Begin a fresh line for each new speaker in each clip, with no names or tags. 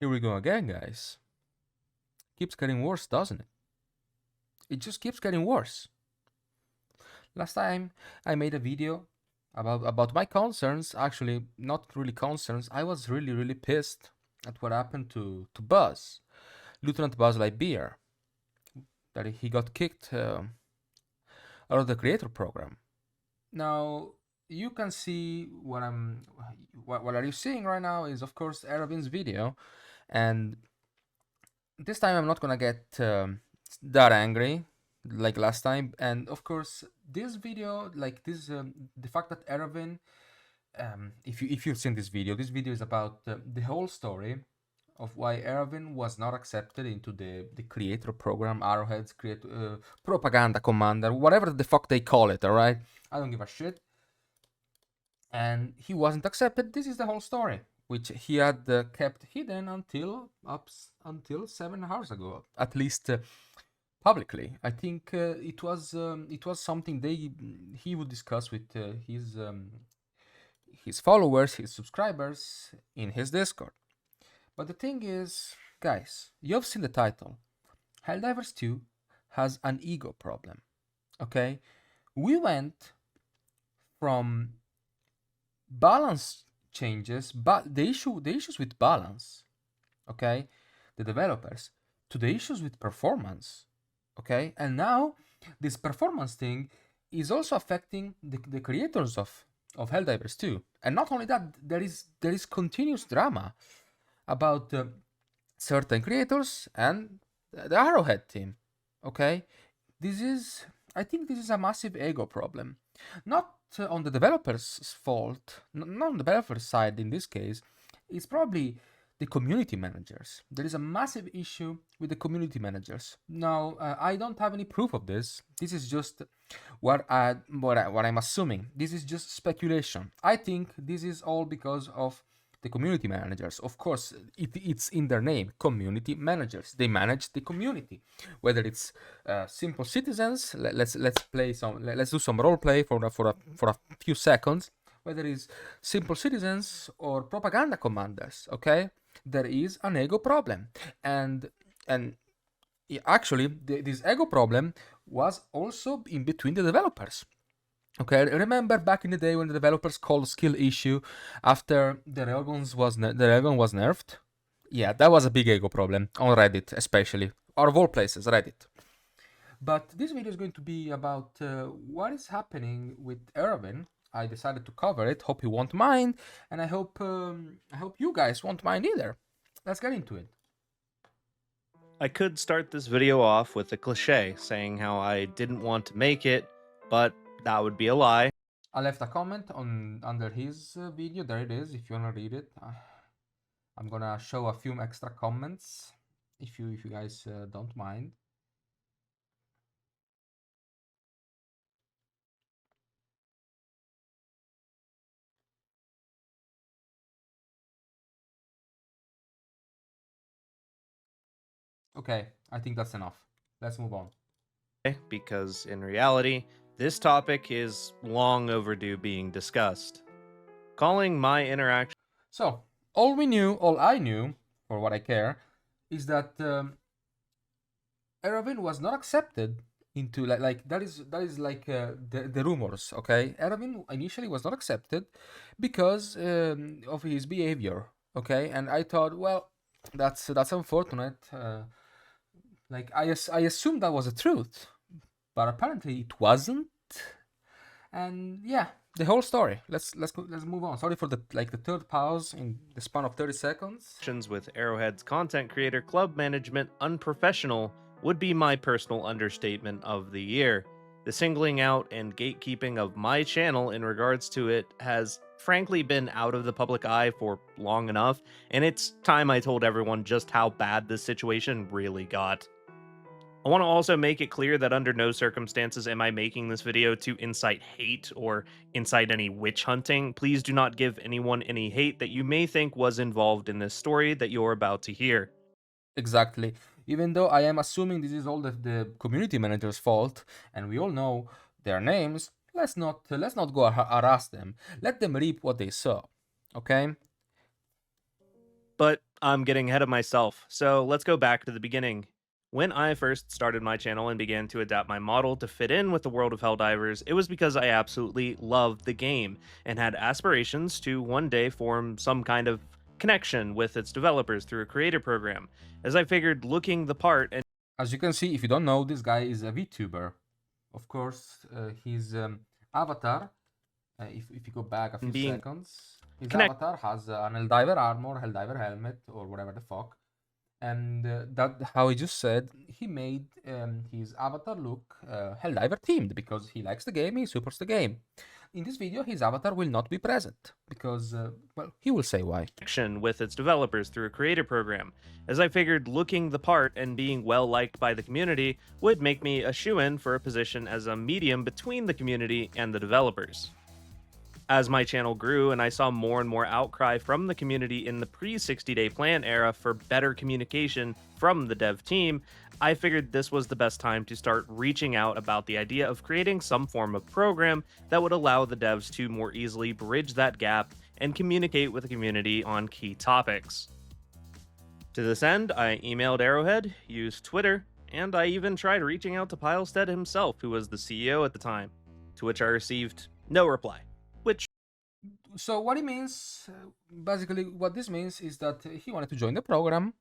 Here we go again, guys. Keeps getting worse, doesn't it? It just keeps getting worse. Last time I made a video about my concerns, actually not really concerns. I was really pissed at what happened to Buzz, Lieutenant Buzz Lightyear, that he got kicked out of the creator program. Now you can see what are you seeing right now is of course Aravven's video, and this time I'm not gonna get that angry like last time. And of course this video, like this the fact that Aravven, if you've seen this video is about the whole story of why Aravven was not accepted into the creator program, Arrowhead's propaganda commander, whatever the fuck they call it. All right, I don't give a shit. And he wasn't accepted. This is the whole story, which he had kept hidden until 7 hours ago, at least publicly. I think it was something he would discuss with his followers, his subscribers in his Discord. But the thing is, guys, you've seen the title. Helldivers 2 has an ego problem. Okay, we went from balance changes, but the issues with balance, okay, the developers, to the issues with performance, okay, and now this performance thing is also affecting the creators of Helldivers 2. And not only that, there is continuous drama about certain creators and the Arrowhead team, okay. I think this is a massive ego problem, not on the developer's fault, not on the developer's side in this case. It's probably the community managers. There is a massive issue with the community managers. Now, I don't have any proof of this. This is just what I'm assuming. This is just speculation. I think this is all because of the community managers. Of course, it's in their name, community managers. They manage the community. Whether it's simple citizens, let's do some role play for a few seconds. Whether it's simple citizens or propaganda commanders, okay, there is an ego problem, and actually this ego problem was also in between the developers. Okay, remember back in the day when the developers called skill issue after the Railgun was nerfed? Yeah, that was a big ego problem on Reddit, especially, or of all places, Reddit. But this video is going to be about what is happening with Aravven. I decided to cover it. Hope you won't mind, and I hope you guys won't mind either. Let's get into it.
I could start this video off with a cliche saying how I didn't want to make it, but that would be a lie.
I left a comment under his video. There it is. If you wanna read it, I'm gonna show a few extra comments if you guys don't mind. Okay, I think that's enough. Let's move on.
Because in reality, this topic is long overdue being discussed. Calling my interaction.
So, all I knew, for what I care, is that Aravven was not accepted into like that is like the rumors. Okay, Aravven initially was not accepted because of his behavior. Okay, and I thought, well, that's unfortunate. Like I assumed that was the truth, but apparently it wasn't. And yeah, the whole story. Let's move on. Sorry for the third pause in the span of 30 seconds.
With Arrowhead's content creator club management unprofessional would be my personal understatement of the year. The singling out and gatekeeping of my channel in regards to it has frankly been out of the public eye for long enough, and it's time I told everyone just how bad this situation really got. I want to also make it clear that under no circumstances am I making this video to incite hate or incite any witch hunting. Please do not give anyone any hate that you may think was involved in this story that you're about to hear.
Exactly. Even though I am assuming this is all the community manager's fault, and we all know their names, let's not go harass them. Let them reap what they sow. Okay?
But I'm getting ahead of myself, so let's go back to the beginning. When I first started my channel and began to adapt my model to fit in with the world of Helldivers, it was because I absolutely loved the game and had aspirations to one day form some kind of connection with its developers through a creator program, as I figured looking the part and
As you can see, if you don't know, this guy is a VTuber. Of course, his avatar, if you go back a few
being
seconds, his
connected
avatar has an Helldiver armor, Helldiver helmet, or whatever the fuck. And that, how he just said, he made his avatar look Helldiver themed because he likes the game, he supports the game. In this video, his avatar will not be present because, well, he will say why.
connection with its developers through a creator program, as I figured looking the part and being well liked by the community would make me a shoo-in for a position as a medium between the community and the developers. As my channel grew and I saw more and more outcry from the community in the pre-60-day plan era for better communication from the dev team, I figured this was the best time to start reaching out about the idea of creating some form of program that would allow the devs to more easily bridge that gap and communicate with the community on key topics. To this end, I emailed Arrowhead, used Twitter, and I even tried reaching out to Pilestead himself, who was the CEO at the time, to which I received no reply.
So what it means, basically what this means is that he wanted to join the program,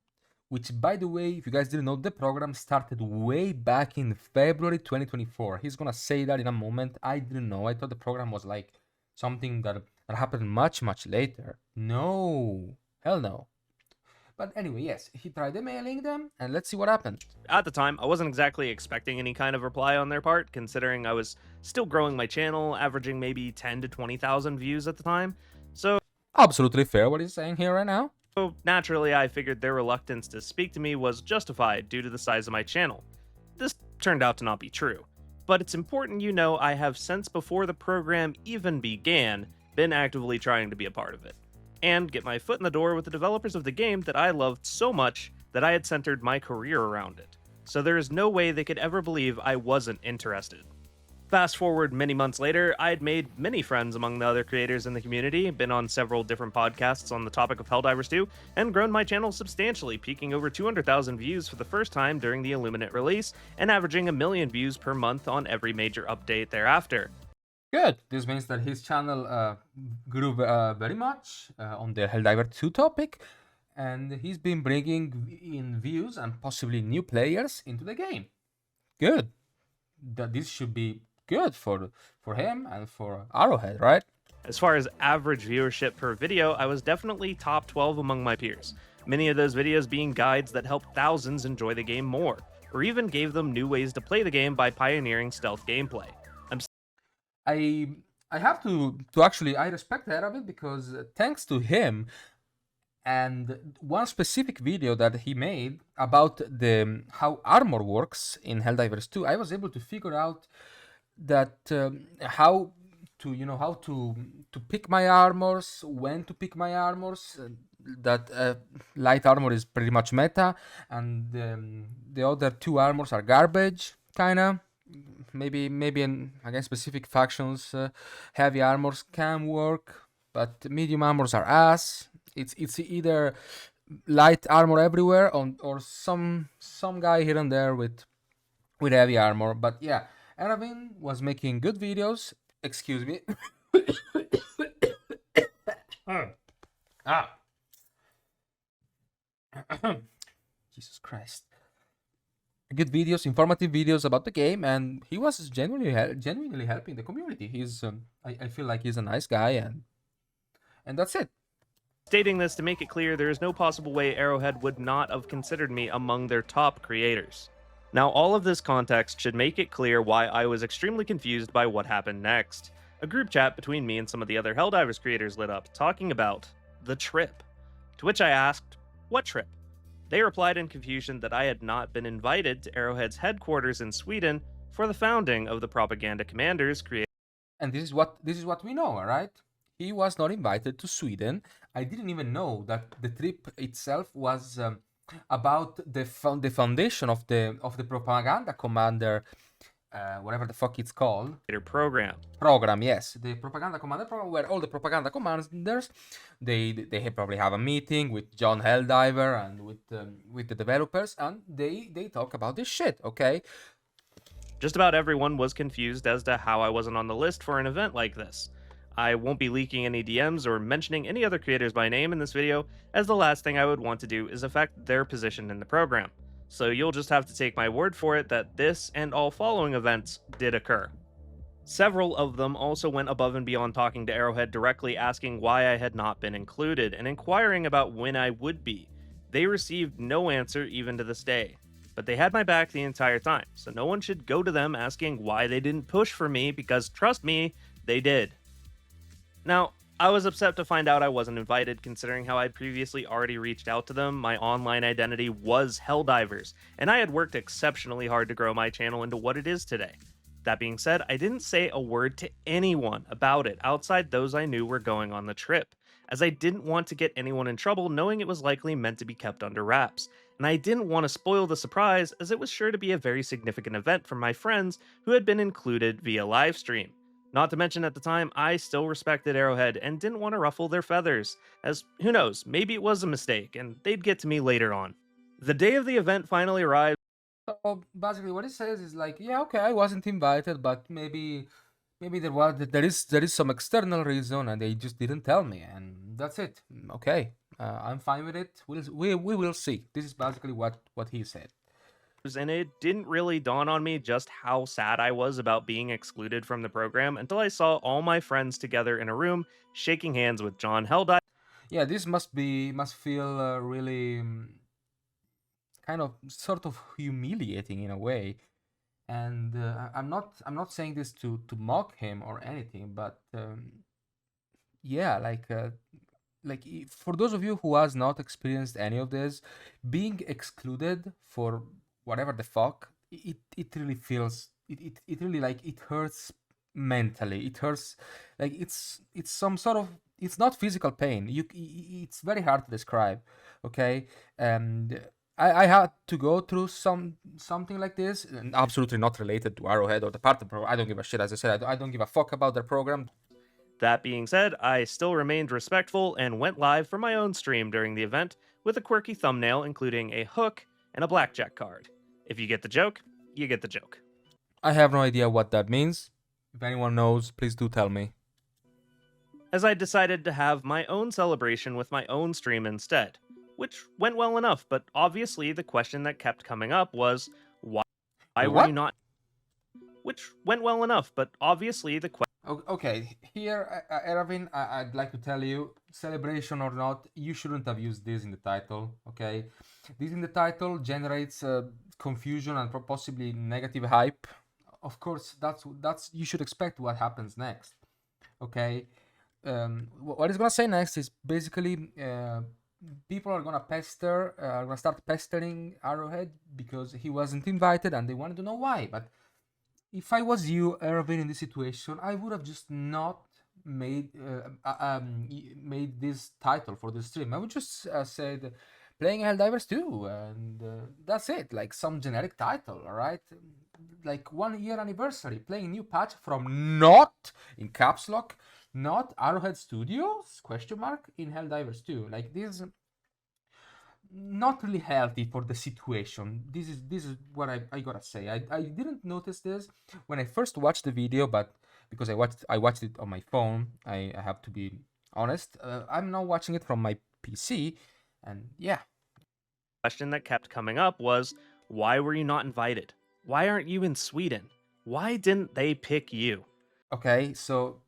which, by the way, if you guys didn't know, the program started way back in February 2024. He's gonna say that in a moment. I didn't know. I thought the program was like something that happened much later. No, hell no. But anyway, yes, he tried emailing them, and let's see what happened.
At the time, I wasn't exactly expecting any kind of reply on their part, considering I was still growing my channel, averaging maybe 10 to 20,000 views at the time. So
Absolutely fair what he's saying here right now.
naturally, I figured their reluctance to speak to me was justified due to the size of my channel. This turned out to not be true. But it's important you know I have since before the program even began, been actively trying to be a part of it, and get my foot in the door with the developers of the game that I loved so much that I had centered my career around it. So there is no way they could ever believe I wasn't interested. Fast forward many months later, I had made many friends among the other creators in the community, been on several different podcasts on the topic of Helldivers 2, and grown my channel substantially, peaking over 200,000 views for the first time during the Illuminate release, and averaging 1 million views per month on every major update thereafter.
Good. This means that his channel grew very much on the Helldiver 2 topic, and he's been bringing in views and possibly new players into the game. Good. That this should be good for him and for Arrowhead, right?
As far as average viewership per video, I was definitely top 12 among my peers, many of those videos being guides that helped thousands enjoy the game more, or even gave them new ways to play the game by pioneering stealth gameplay.
I have to actually, I respect Aravven because thanks to him and one specific video that he made about the how armor works in Helldivers 2, I was able to figure out that how to how to pick my armors, when to pick my armors. That light armor is pretty much meta, and the other two armors are garbage, kinda. Maybe against specific factions, heavy armors can work, but medium armors are ass. It's either light armor everywhere or some guy here and there with heavy armor. But yeah, Aravven was making good videos. Excuse me. Ah. Jesus Christ. Good videos, informative videos about the game, and he was genuinely helping the community. He's I feel like he's a nice guy, and that's it.
Stating this to make it clear there is no possible way Arrowhead would not have considered me among their top creators. Now, all of this context should make it clear why I was extremely confused by what happened next. A group chat between me and some of the other Helldivers creators lit up, talking about the trip. To which I asked, what trip? They replied in confusion that I had not been invited to Arrowhead's headquarters in Sweden for the founding of the Propaganda Commanders created.
And this is what we know, all right? He was not invited to Sweden. I didn't even know that the trip itself was about the foundation of the Propaganda Commander whatever the fuck it's called.
program.
Program, yes, the propaganda commander program, where all the propaganda commanders they probably have a meeting with John Helldiver and with the developers, and they talk about this shit. Okay,
Just about everyone was confused as to how I wasn't on the list for an event like this. I won't be leaking any DMs or mentioning any other creators by name in this video, as the last thing I would want to do is affect their position in the program. So you'll just have to take my word for it that this and all following events did occur. Several of them also went above and beyond talking to Arrowhead directly, asking why I had not been included and inquiring about when I would be. They received no answer even to this day. But they had my back the entire time, so no one should go to them asking why they didn't push for me, because trust me, they did. Now, I was upset to find out I wasn't invited, considering how I'd previously already reached out to them. My online identity was Helldivers, and I had worked exceptionally hard to grow my channel into what it is today. That being said, I didn't say a word to anyone about it outside those I knew were going on the trip, as I didn't want to get anyone in trouble knowing it was likely meant to be kept under wraps, and I didn't want to spoil the surprise as it was sure to be a very significant event for my friends who had been included via livestream. Not to mention at the time, I still respected Arrowhead and didn't want to ruffle their feathers, as who knows, maybe it was a mistake and they'd get to me later on. The day of the event finally arrived.
so basically what it says is like, yeah, okay, I wasn't invited, but maybe there is some external reason and they just didn't tell me, and that's it. Okay, I'm fine with it. We will see. This is basically what he said.
And it didn't really dawn on me just how sad I was about being excluded from the program until I saw all my friends together in a room shaking hands with John Helldiver.
Yeah, this must feel really kind of sort of humiliating in a way. And I'm not saying this to mock him or anything, but yeah, for those of you who has not experienced any of this, being excluded for whatever the fuck, it really feels it really like it hurts mentally. It hurts like it's some sort of, it's not physical pain. It's very hard to describe. Okay, and I had to go through something like this, and absolutely not related to Arrowhead or the partner program. I don't give a shit. As I said, I don't give a fuck about their program.
That being said, I still remained respectful and went live for my own stream during the event with a quirky thumbnail including a hook and a blackjack card. If you get the joke, you get the joke.
I have no idea what that means. If anyone knows, please do tell me.
As I decided to have my own celebration with my own stream instead, which went well enough, but obviously the question that kept coming up was, why were you not? Which went well enough, but obviously the question.
Okay, here, Aravven, I'd like to tell you, celebration or not, you shouldn't have used this in the title, okay? This in the title generates confusion and possibly negative hype. Of course, that's you should expect what happens next, okay? What he's gonna say next is basically people are gonna start pestering Arrowhead because he wasn't invited and they wanted to know why. But if I was you, Aravven, in this situation, I would have just not made made this title for the stream. I would just said playing Helldivers 2, and that's it. Like some generic title, all right? Like 1 year anniversary, playing new patch from not in caps lock, not Arrowhead Studios question mark in Helldivers 2. Like this. Not really healthy for the situation. This is what I gotta say. I didn't notice this when I first watched the video, but because I watched it on my phone, I have to be honest. I'm now watching it from my PC, and yeah.
Question that kept coming up was, why were you not invited? Why aren't you in Sweden? Why didn't they pick you?
Okay, so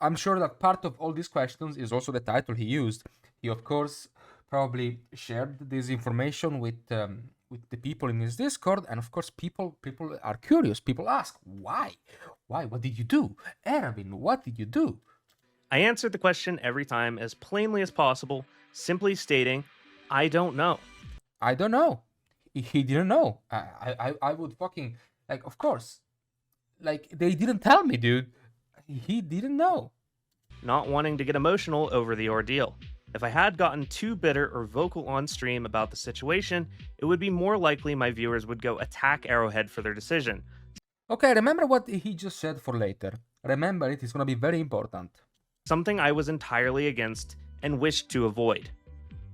I'm sure that part of all these questions is also the title he used. He of course probably shared this information with the people in his Discord, and of course people are curious. People ask, why? What did you do? Aravven, what did you do?
I answered the question every time as plainly as possible, simply stating, I don't know.
I don't know. He didn't know. I would fucking, like, of course, like, they didn't tell me, dude. He didn't know.
Not wanting to get emotional over the ordeal. If I had gotten too bitter or vocal on stream about the situation, it would be more likely my viewers would go attack Arrowhead for their decision.
Okay, remember what he just said for later. Remember it, it's gonna be very important.
Something I was entirely against and wished to avoid.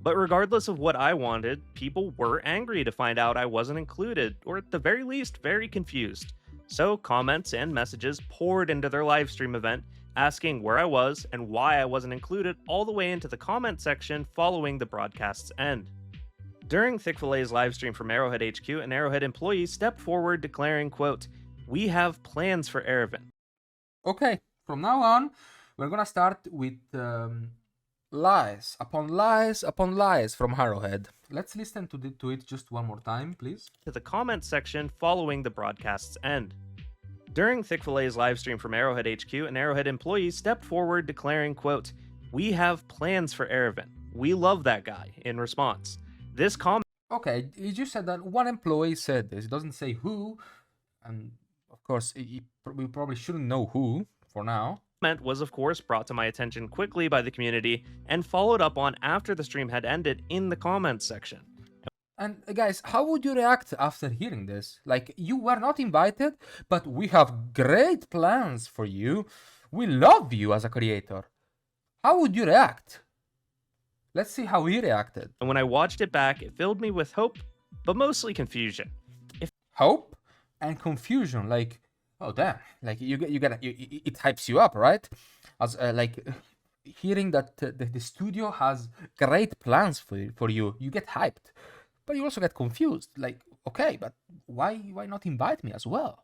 But regardless of what I wanted, people were angry to find out I wasn't included, or at the very least, very confused. So comments and messages poured into their livestream event, asking where I was and why I wasn't included, all the way into the comment section following the broadcast's end. During Thick-Filet's livestream from Arrowhead HQ, an Arrowhead employee stepped forward declaring, quote, "We have plans for Aravven."
Okay, from now on, we're gonna start with lies upon lies upon lies from Arrowhead. Let's listen to it just one more time, please.
To the comment section following the broadcast's end. During Thick-Filet's livestream from Arrowhead HQ, an Arrowhead employee stepped forward declaring, quote, "We have plans for Aravven. We love that guy," in response. This comment
Okay, you just said that one employee said this. It doesn't say who, and of course, we probably shouldn't know who for now.
was, of course, brought to my attention quickly by the community and followed up on after the stream had ended in the comments section.
And guys, how would you react after hearing this? Like, you were not invited, but we have great plans for you. We love you as a creator. How would you react? Let's see how he reacted.
And when I watched it back, it filled me with hope, but mostly confusion.
Hope and confusion, like, oh damn, like it hypes you up, right? As like hearing that the studio has great plans for you, you get hyped, but you also get confused. Like, okay, but why not invite me as well?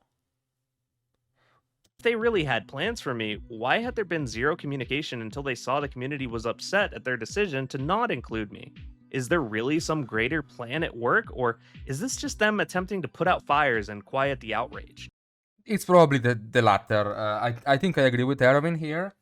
If they really had plans for me, why had there been zero communication until they saw the community was upset at their decision to not include me? Is there really some greater plan at work, or is this just them attempting to put out fires and quiet the outrage?
It's probably the latter. I think I agree with Aravven here.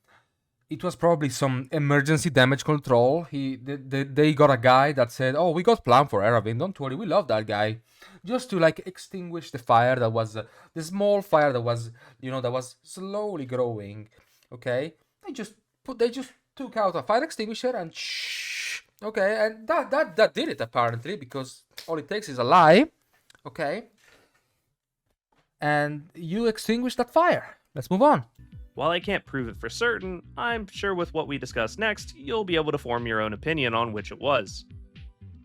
It was probably some emergency damage control. They got a guy that said, "Oh, we got plan for Aravven. Don't worry, we love that guy," just to like extinguish the fire that was the small fire that was that was slowly growing. Okay, they just took out a fire extinguisher and shh. Okay, and that did it apparently, because all it takes is a lie. Okay, and you extinguish that fire. Let's move on.
While I can't prove it for certain, I'm sure with what we discuss next, you'll be able to form your own opinion on which it was.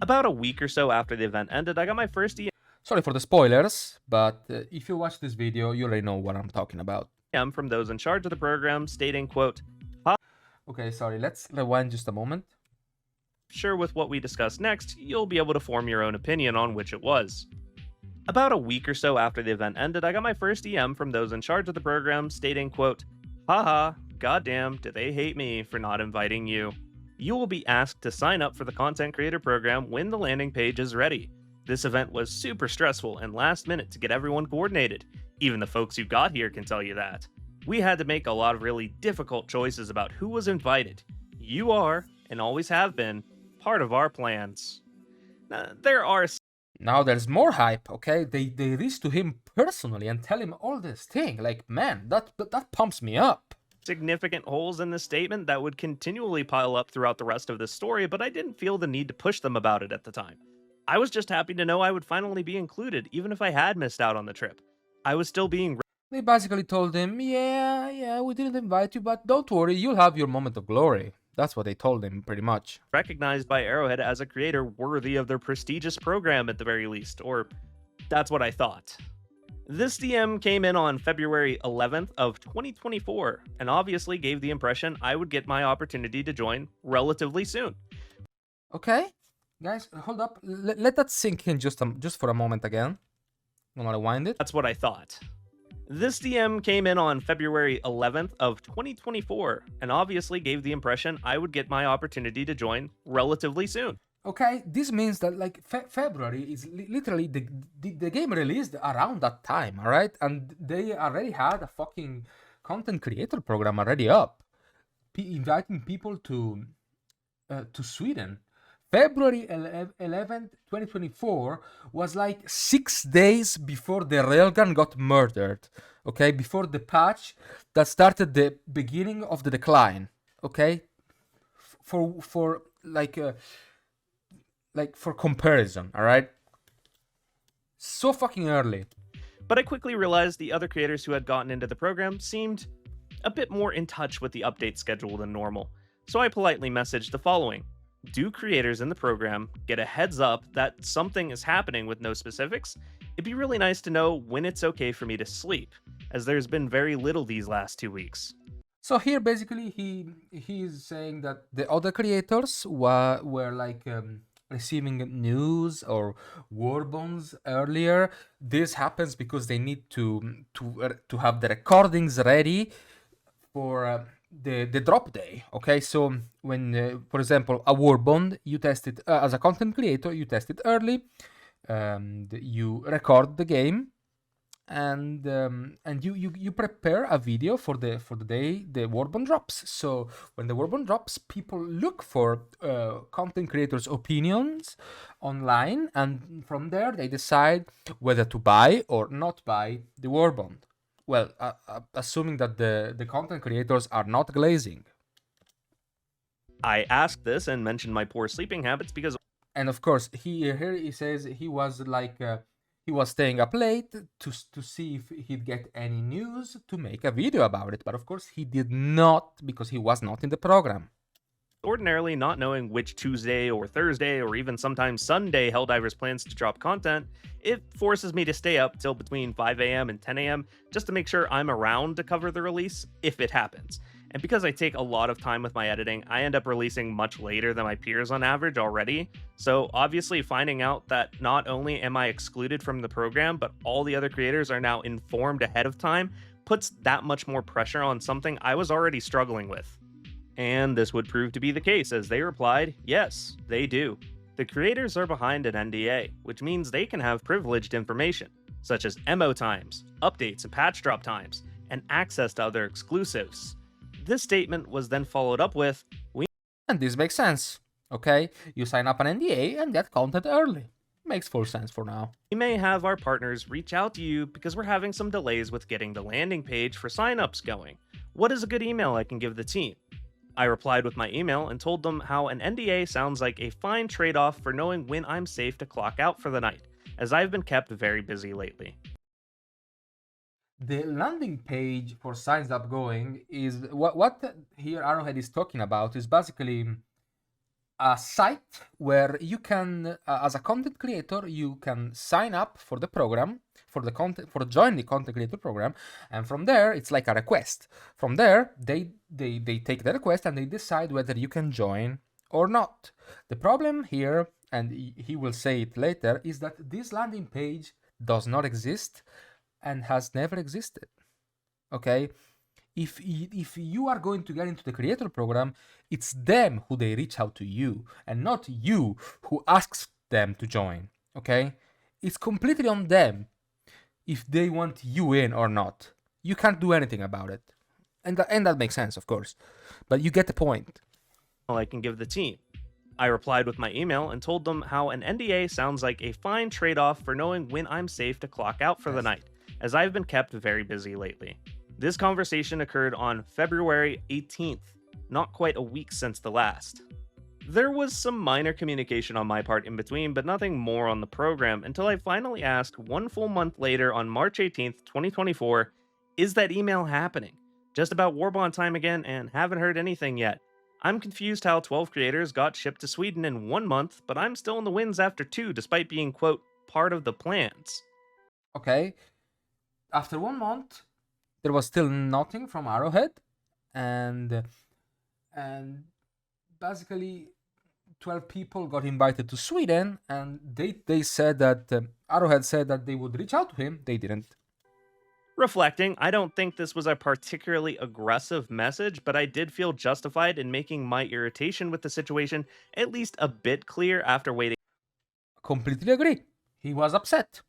About a week or so after the event ended, I got my first
Sorry for the spoilers, but if you watch this video, you already know what I'm talking about.
DM from those in charge of the program stating, quote,
Okay, sorry, let's rewind just a moment.
Sure with what we discuss next, you'll be able to form your own opinion on which it was. About a week or so after the event ended, I got my first DM from those in charge of the program stating, quote, "Haha, goddamn, do they hate me for not inviting you. You will be asked to sign up for the content creator program when the landing page is ready. This event was super stressful and last minute to get everyone coordinated. Even the folks who got here can tell you that. We had to make a lot of really difficult choices about who was invited. You are, and always have been, part of our plans."
Now there's more hype, okay? They reach to him personally and tell him all this thing. Like, man, that pumps me up.
Significant holes in the statement that would continually pile up throughout the rest of this story, but I didn't feel the need to push them about it at the time. I was just happy to know I would finally be included, even if I had missed out on the trip. I was still being
They basically told him, yeah, we didn't invite you, but don't worry, you'll have your moment of glory. That's what they told him, pretty much.
recognized by Arrowhead as a creator worthy of their prestigious program at the very least, or that's what I thought. This DM came in on February 11th of 2024, and obviously gave the impression I would get my opportunity to join relatively soon.
Okay, guys, hold up. Let that sink in just for a moment again. I'm gonna rewind it.
That's what I thought. This DM came in on February 11th of 2024, and obviously gave the impression I would get my opportunity to join relatively soon.
Okay, this means that like February is literally the game released around that time, all right? And they already had a fucking content creator program already up, inviting people to Sweden. February 11th, 2024 was like 6 days before the railgun got murdered, okay? Before the patch that started the beginning of the decline, okay? For for comparison, all right? So fucking early.
But I quickly realized the other creators who had gotten into the program seemed a bit more in touch with the update schedule than normal. So I politely messaged the following: do creators in the program get a heads up that something is happening with no specifics? It'd be really nice to know when it's okay for me to sleep, as there's been very little these last 2 weeks.
So here, basically, he's saying that the other creators were like receiving news or war bonds earlier. This happens because they need to have the recordings ready for the drop day. Okay, so when, for example, a war bond, you test it as a content creator, you test it early, you record the game, and you prepare a video for the day the warbond drops. So when the warbond drops, people look for content creators' opinions online, and from there they decide whether to buy or not buy the warbond. Well, assuming that the content creators are not glazing.
I asked this and mentioned my poor sleeping habits because
And of course, here he says he was like he was staying up late to see if he'd get any news to make a video about it. But of course, he did not, because he was not in the program.
ordinarily not knowing which Tuesday or Thursday or even sometimes Sunday Helldivers plans to drop content, it forces me to stay up till between 5 a.m. and 10 a.m. just to make sure I'm around to cover the release if it happens. And because I take a lot of time with my editing, I end up releasing much later than my peers on average already. So obviously finding out that not only am I excluded from the program, but all the other creators are now informed ahead of time puts that much more pressure on something I was already struggling with. And this would prove to be the case, as they replied, yes, they do. The creators are behind an NDA, which means they can have privileged information, such as MO times, updates and patch drop times, and access to other exclusives. This statement was then followed up with,
And this makes sense. Okay, you sign up an NDA and get content early. Makes full sense for now.
we may have our partners reach out to you because we're having some delays with getting the landing page for signups going. What is a good email I can give the team? I replied with my email and told them how an NDA sounds like a fine trade off for knowing when I'm safe to clock out for the night, as I've been kept very busy lately.
The landing page for signs up going is what here Arrowhead is talking about is basically a site where you can, as a content creator, you can sign up for the program, for the content, for join the content creator program, and from there it's like a request. From there they take the request and they decide whether you can join or not. The problem here, and he will say it later, is that this landing page does not exist and has never existed. Okay, if you are going to get into the creator program, it's them who they reach out to you, and not you who asks them to join. Okay, it's completely on them if they want you in or not. You can't do anything about it, and that makes sense, of course, but you get the point.
I can give the team. I replied with my email and told them how an NDA sounds like a fine trade off for knowing when I'm safe to clock out for the night, as I've been kept very busy lately. This conversation occurred on February 18th, not quite a week since the last. There was some minor communication on my part in between, but nothing more on the program until I finally asked one full month later on March 18th, 2024, is that email happening? Just about Warbond time again and haven't heard anything yet. I'm confused how 12 creators got shipped to Sweden in 1 month, but I'm still in the wins after 2 despite being, quote, part of the plans.
Okay, after 1 month, there was still nothing from Arrowhead, and basically 12 people got invited to Sweden, and they said that Arrowhead said that they would reach out to him. They didn't.
Reflecting, I don't think this was a particularly aggressive message, but I did feel justified in making my irritation with the situation at least a bit clear after waiting.
Completely agree. He was upset.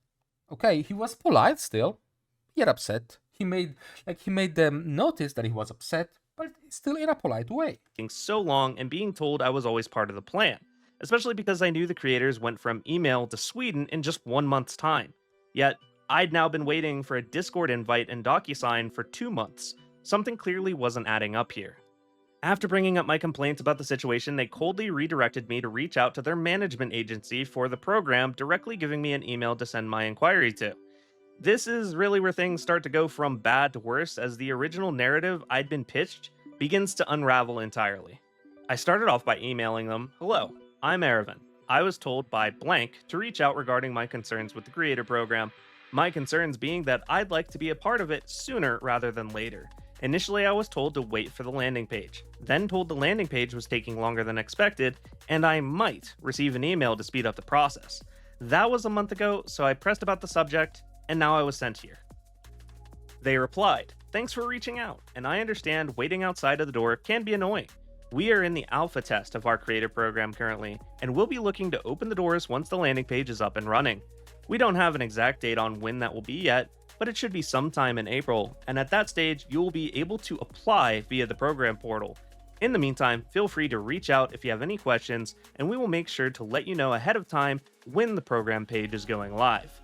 Okay, he was polite still, yet upset. He made them notice that he was upset, but still in a polite way.
So long and being told I was always part of the plan, especially because I knew the creators went from email to Sweden in just 1 month's time. Yet, I'd now been waiting for a Discord invite and DocuSign for 2 months. Something clearly wasn't adding up here. After bringing up my complaints about the situation, they coldly redirected me to reach out to their management agency for the program, directly giving me an email to send my inquiry to. This is really where things start to go from bad to worse as the original narrative I'd been pitched begins to unravel entirely. I started off by emailing them, "Hello, I'm Aravven. I was told by blank to reach out regarding my concerns with the creator program. My concerns being that I'd like to be a part of it sooner rather than later. Initially, I was told to wait for the landing page, then told the landing page was taking longer than expected, and I might receive an email to speed up the process. That was a month ago, so I pressed about the subject, and now I was sent here." They replied, "Thanks for reaching out, and I understand waiting outside of the door can be annoying. We are in the alpha test of our creator program currently, and we'll be looking to open the doors once the landing page is up and running. We don't have an exact date on when that will be yet, but it should be sometime in April, and at that stage, you will be able to apply via the program portal. In the meantime, feel free to reach out if you have any questions, and we will make sure to let you know ahead of time when the program page is going live."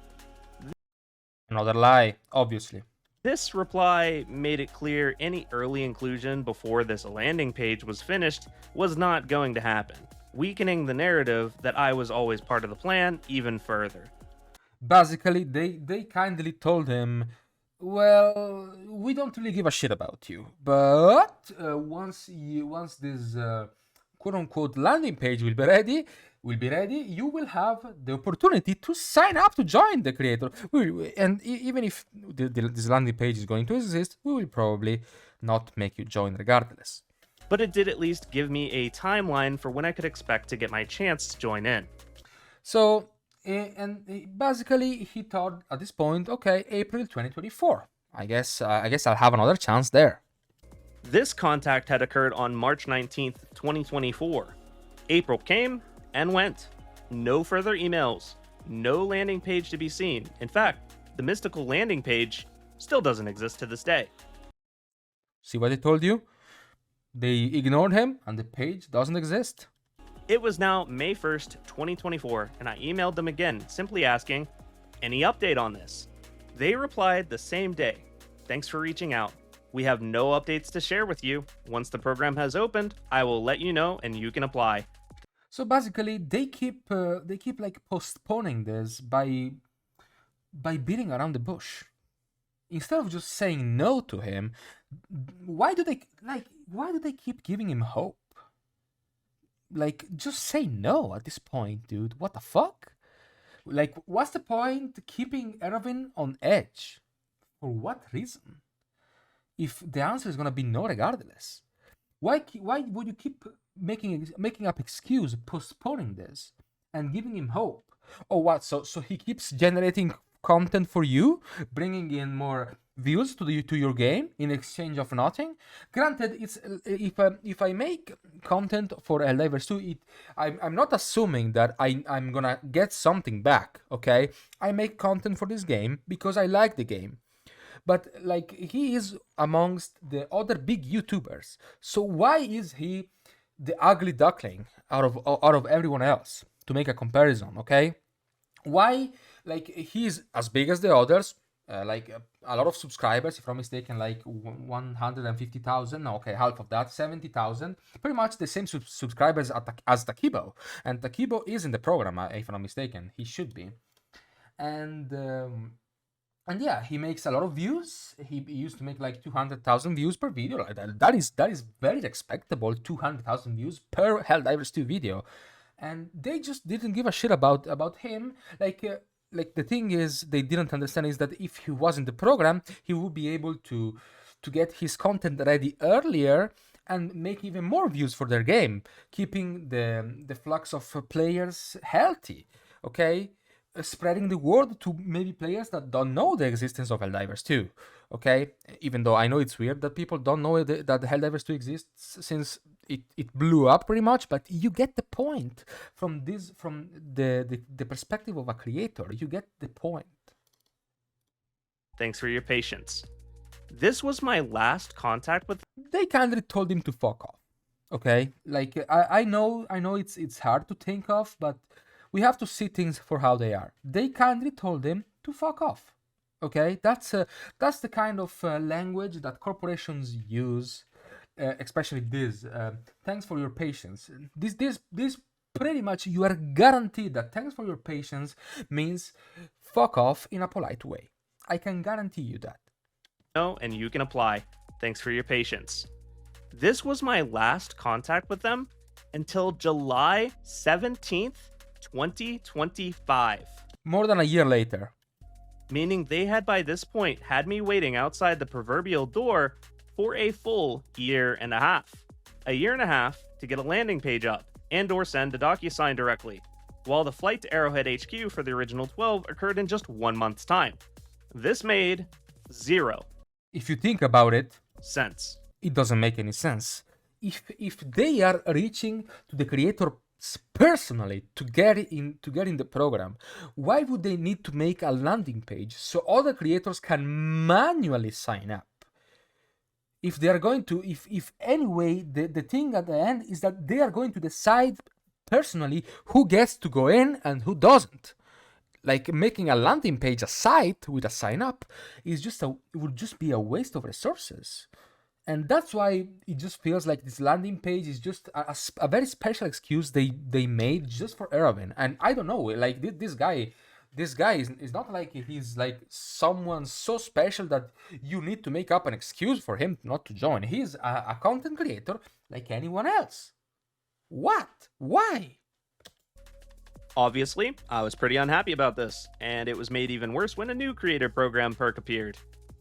Another lie, obviously.
This reply made it clear any early inclusion before this landing page was finished was not going to happen, weakening the narrative that I was always part of the plan even further.
Basically, they kindly told him, well, we don't really give a shit about you, but once this quote unquote landing page will be ready, you will have the opportunity to sign up to join the creator. And even if this landing page is going to exist, we will probably not make you join regardless.
But it did at least give me a timeline for when I could expect to get my chance to join in.
So, basically, he thought at this point, okay, April 2024. I guess I'll have another chance there.
This contact had occurred on March 19th, 2024. April came and went. No further emails. No landing page to be seen. In fact, the mystical landing page still doesn't exist to this day.
See what I told you? They ignored him and the page doesn't exist.
It was now May 1st, 2024, and I emailed them again, simply asking, "Any update on this?" They replied the same day, "Thanks for reaching out. We have no updates to share with you. Once the program has opened, I will let you know and you can apply."
So basically, they keep like postponing this by beating around the bush. Instead of just saying no to him, why do they keep giving him hope? Like, just say no at this point, dude. What the fuck? Like, what's the point keeping Aravven on edge? For what reason? If the answer is gonna be no regardless. Why would you keep making up excuse, postponing this, and giving him hope? Oh, what? So he keeps generating content for you, bringing in more views to your game in exchange of nothing. Granted, it's if I make content for Helldivers 2, I'm not assuming that I'm gonna get something back. Okay, I make content for this game because I like the game. But like, he is amongst the other big YouTubers, so why is he the ugly duckling out of everyone else? To make a comparison, okay? Why, like, he's as big as the others, like a lot of subscribers, if I'm mistaken, like 150,000. Okay, half of that, 70,000. Pretty much the same subscribers as Takibo, and Takibo is in the program, if I'm not mistaken. He should be, and yeah, he makes a lot of views. He used to make like 200,000 views per video. Like that is very respectable. 200,000 views per Helldivers 2 video, and they just didn't give a shit about him. Like the thing is, they didn't understand is that if he was in the program, he would be able to get his content ready earlier and make even more views for their game, keeping the flux of players healthy. Okay. Spreading the word to maybe players that don't know the existence of Helldivers 2. Okay, even though I know it's weird that people don't know that Helldivers 2 exists, since it blew up pretty much, but you get the point from the perspective of a creator. You get the point.
Thanks for your patience. This was my last contact with.
They kindly told him to fuck off. Okay, like I know it's hard to think of, but we have to see things for how they are. They kindly told him to fuck off. Okay, that's the kind of language that corporations use, especially this. Thanks for your patience. This pretty much, you are guaranteed that thanks for your patience means fuck off in a polite way. I can guarantee you that.
know, and you can apply. Thanks for your patience. This was my last contact with them until July 17th, 2025.
More than a year later.
Meaning they had by this point had me waiting outside the proverbial door for a full year and a half. A year and a half to get a landing page up and or send a DocuSign directly, while the flight to Arrowhead HQ for the original 12 occurred in just 1 month's time. This made zero
If you think about it,
sense.
it doesn't make any sense. If they are reaching to the creator personally to get in the program, why would they need to make a landing page so other creators can manually sign up? If they are going to, if anyway, the thing at the end is that they are going to decide personally who gets to go in and who doesn't. Like making a landing page, a site with a sign up, it would just be a waste of resources. And that's why it just feels like this landing page is just a very special excuse they made just for Aravven. And I don't know, like this guy is not like he's like someone so special that you need to make up an excuse for him not to join. He's a content creator like anyone else. What? Why?
Obviously, I was pretty unhappy about this, and it was made even worse when a new creator program perk appeared.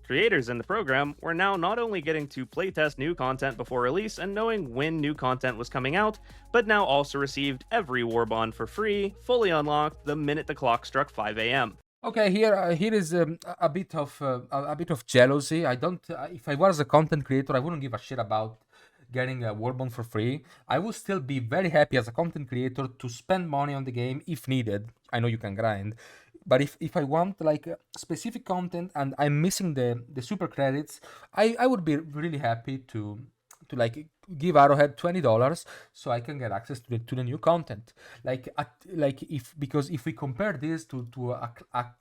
Creators in the program were now not only getting to playtest new content before release and knowing when new content was coming out, but now also received every Warbond for free, fully unlocked the minute the clock struck 5 a.m.
Okay, here is a bit of jealousy. I don't. If I was a content creator, I wouldn't give a shit about getting a Warbond for free. I would still be very happy as a content creator to spend money on the game if needed. I know you can grind, but if I want like specific content and I'm missing the super credits, I would be really happy to like give Arrowhead $20 so I can get access to the new content. Because if we compare this to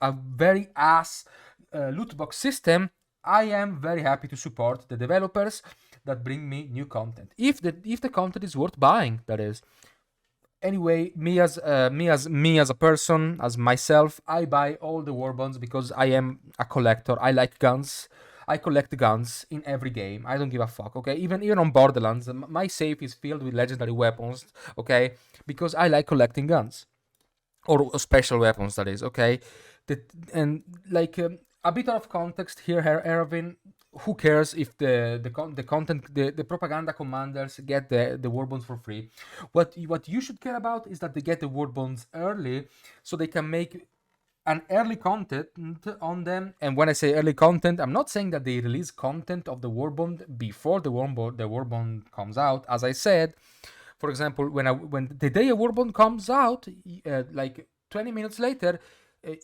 a very ass loot box system, I am very happy to support the developers that bring me new content. If the content is worth buying, that is. Anyway, me as a person, as myself, I buy all the war bonds because I am a collector. I like guns. I collect guns in every game. I don't give a fuck. Okay, even on Borderlands, my safe is filled with legendary weapons. Okay, because I like collecting guns or special weapons. That is okay. And like a bit of context here, Aravven. Who cares if the propaganda commanders get the war bonds for free? What you should care about is that they get the war bonds early, so they can make an early content on them. And when I say early content, I'm not saying that they release content of the warbond before the warbond comes out. As I said, for example, when the day a warbond comes out, like 20 minutes later,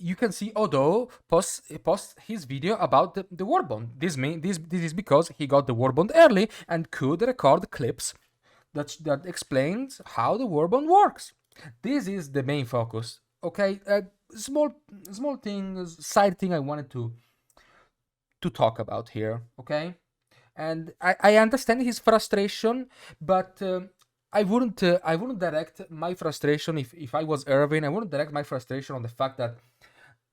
you can see Odo post his video about the warbond. This is because he got the warbond early and could record clips that explains how the warbond works. This is the main focus. Okay, small side thing I wanted to talk about here. Okay, and I understand his frustration, but I wouldn't direct my frustration if I was Aravven. I wouldn't direct my frustration on the fact that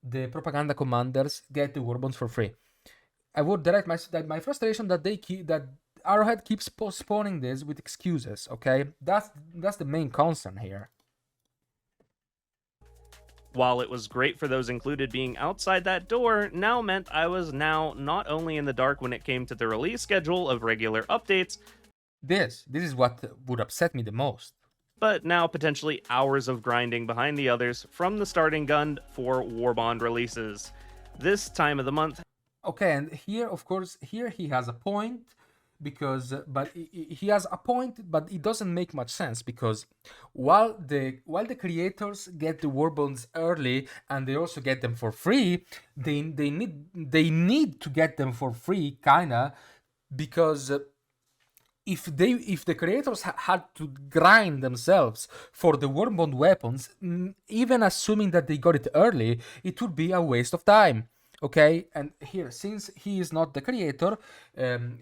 the propaganda commanders get the warbonds for free. I would direct my frustration that that Arrowhead keeps postponing this with excuses. Okay, that's the main concern here.
While it was great for those included being outside that door, now meant I was now not only in the dark when it came to the release schedule of regular updates.
This is what would upset me the most.
But now potentially hours of grinding behind the others from the starting gun for Warbond releases. This time of the month.
Okay, and here, of course, he has a point, because but he has a point, but it doesn't make much sense, because while the creators get the warbonds early and they also get them for free, they need to get them for free, kinda, because if the creators had to grind themselves for the warbond weapons, even assuming that they got it early, it would be a waste of time. Okay, and here, since he is not the creator,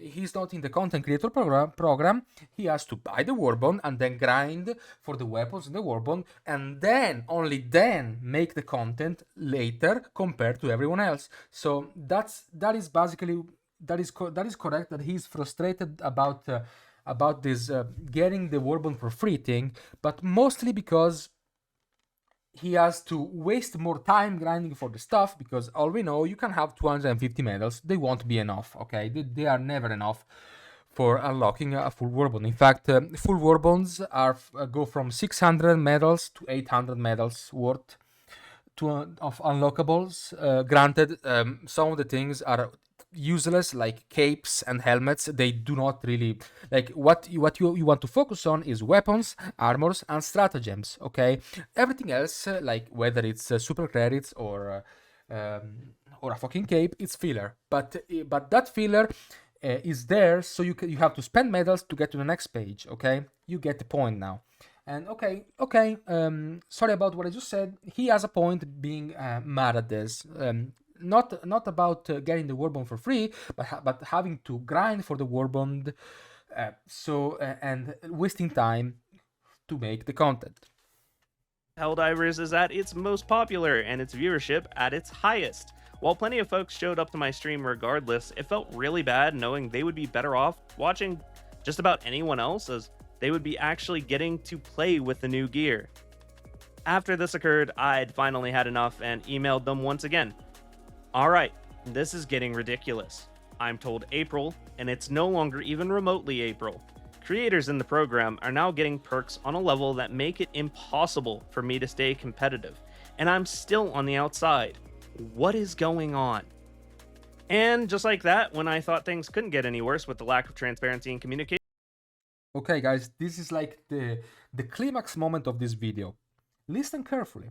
he's not in the content creator program, he has to buy the warbond and then grind for the weapons in the warbond, and then only then make the content later compared to everyone else. So that is basically that is correct, that he's frustrated about this getting the warbond for free thing, but mostly because he has to waste more time grinding for the stuff, because all we know, you can have 250 medals, they won't be enough. Okay, they are never enough for unlocking a full warbond. In fact, full warbonds are go from 600 medals to 800 medals worth of unlockables. Granted, some of the things are useless, like capes and helmets. They do not really, like, what you want to focus on is weapons, armors, and stratagems. Okay, everything else, like whether it's super credits or a fucking cape, it's filler. But that filler is there, so you have to spend medals to get to the next page. Okay, you get the point now. And okay, sorry about what I just said. He has a point being mad at this. Not about getting the warbond for free, but having to grind for the warbond, and wasting time to make the content.
Helldivers is at its most popular and its viewership at its highest. While plenty of folks showed up to my stream regardless, it felt really bad knowing they would be better off watching just about anyone else, as they would be actually getting to play with the new gear. After this occurred, I'd finally had enough and emailed them once again. Alright, this is getting ridiculous. I'm told April, and it's no longer even remotely April. Creators in the program are now getting perks on a level that make it impossible for me to stay competitive, and I'm still on the outside. What is going on? And just like that, when I thought things couldn't get any worse with the lack of transparency and communication,
Okay, guys, this is like the climax moment of this video. Listen carefully.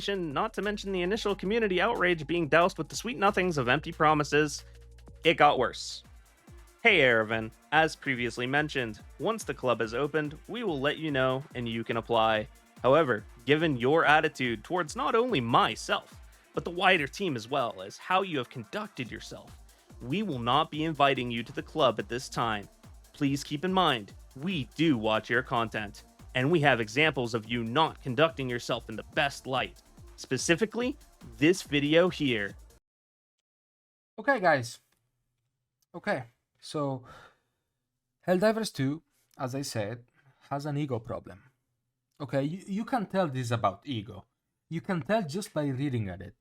not to mention the initial community outrage being doused with the sweet nothings of empty promises, it got worse. Hey Aravven, as previously mentioned, once the club is opened, we will let you know and you can apply. However, given your attitude towards not only myself, but the wider team as well as how you have conducted yourself, we will not be inviting you to the club at this time. Please keep in mind, we do watch your content, and we have examples of you not conducting yourself in the best light. Specifically, this video here.
Okay, guys. Okay, so Helldivers 2, as I said, has an ego problem. Okay, you can tell this about ego. You can tell just by reading at it.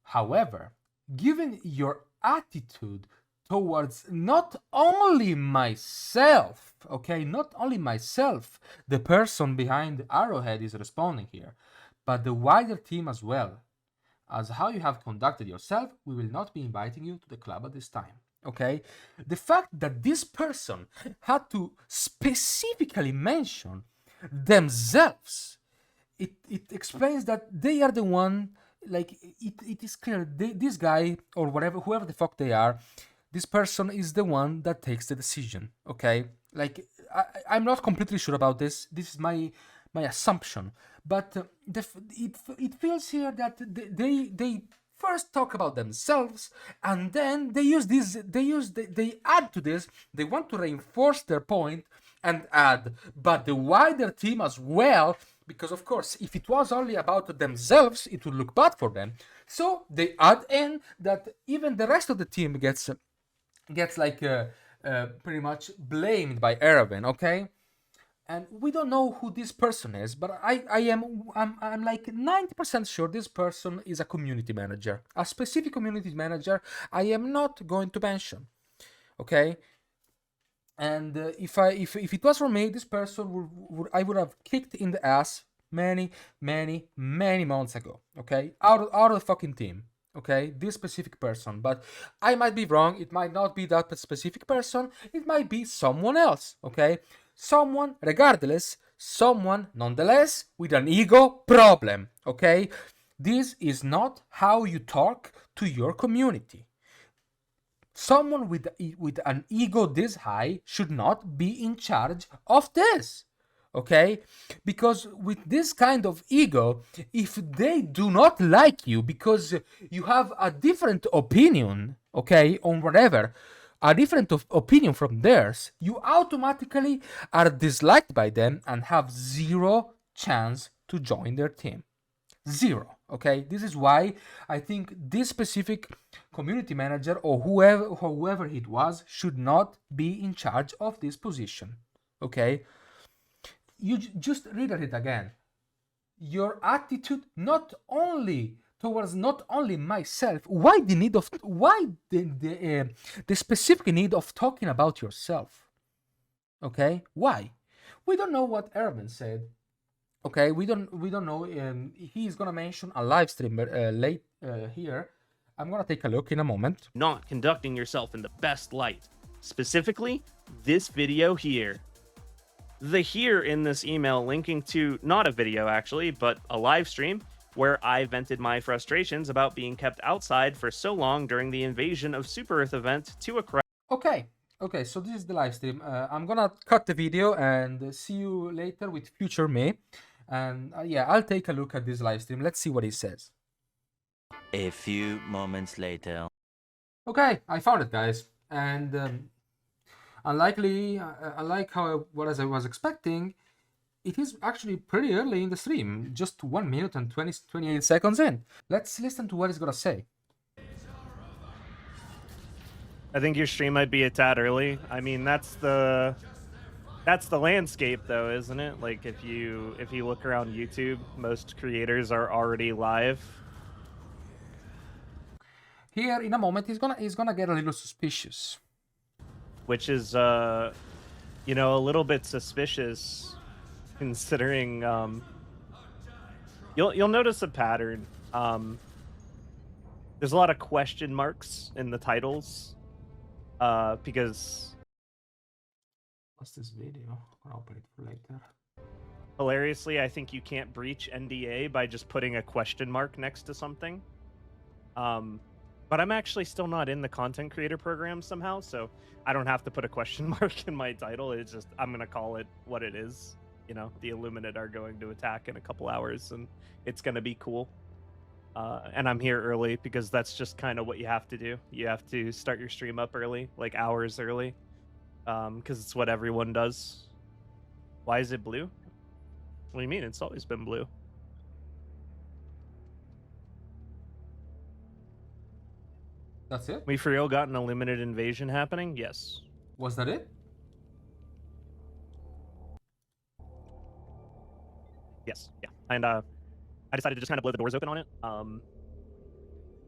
However, given your attitude towards not only myself, okay, not only myself, the person behind Arrowhead is responding here, but the wider team as well, as how you have conducted yourself, we will not be inviting you to the club at this time. Okay, the fact that this person had to specifically mention themselves, it explains that they are the one. Like it is clear this guy or whoever the fuck they are, this person is the one that takes the decision. Okay, like I'm not completely sure about this. This is my assumption, but it feels here that they first talk about themselves, and then they add to this. They want to reinforce their point and add, but the wider team as well, because of course, if it was only about themselves, it would look bad for them. So they add in that even the rest of the team gets like pretty much blamed by Aravven. Okay, and we don't know who this person is, but I'm like 90% sure this person is a community manager, a specific community manager I am not going to mention. Okay, and if it was for me, this person I would have kicked in the ass many months ago. Okay, out of the fucking team. Okay, this specific person, but I might be wrong. It might not be that specific person. It might be someone else. Okay, someone, regardless, someone nonetheless with an ego problem. Okay, this is not how you talk to your community. Someone with an ego this high should not be in charge of this. Okay, because with this kind of ego, if they do not like you because you have a different opinion, okay, on whatever, a different opinion from theirs, you automatically are disliked by them and have zero chance to join their team. Zero. Okay, this is why I think this specific community manager or whoever it was should not be in charge of this position. Okay, you just read it again. Your attitude not only towards not only myself. Why the need of why the specific need of talking about yourself? Okay, why? We don't know what Aravven said. Okay, we don't know. He's gonna mention a live stream late here. I'm gonna take a look in a moment.
Not conducting yourself in the best light. Specifically, this video here. The here in this email linking to not a video actually, but a live stream where I vented my frustrations about being kept outside for so long during the invasion of Super Earth event to a crowd.
Okay, so this is the live stream. I'm gonna cut the video and see you later with future me. And yeah, I'll take a look at this live stream. Let's see what he says.
A few moments later.
Okay, I found it, guys. And unlike what I was expecting, it is actually pretty early in the stream, just 1 minute and 28 seconds in. Let's listen to what he's gonna say.
I think your stream might be a tad early. I mean, that's the landscape though, isn't it? Like if you look around YouTube, most creators are already live.
Here in a moment he's gonna get a little suspicious.
Which is a little bit suspicious considering you'll notice a pattern. There's a lot of question marks in the titles. Because
what's this video? I'll open it for later.
Hilariously, I think you can't breach NDA by just putting a question mark next to something. But I'm actually still not in the content creator program somehow, so I don't have to put a question mark in my title. It's just I'm gonna call it what it is. You know, the Illuminate are going to attack in a couple hours, and it's gonna be cool. And I'm here early because that's just kind of what you have to do. You have to start your stream up early, like hours early, because it's what everyone does. Why is it blue? What do you mean? It's always been blue.
That's it?
We for real got an Illuminate invasion happening? Yes.
Was that it?
Yes. Yeah. And I decided to just kind of blow the doors open on it,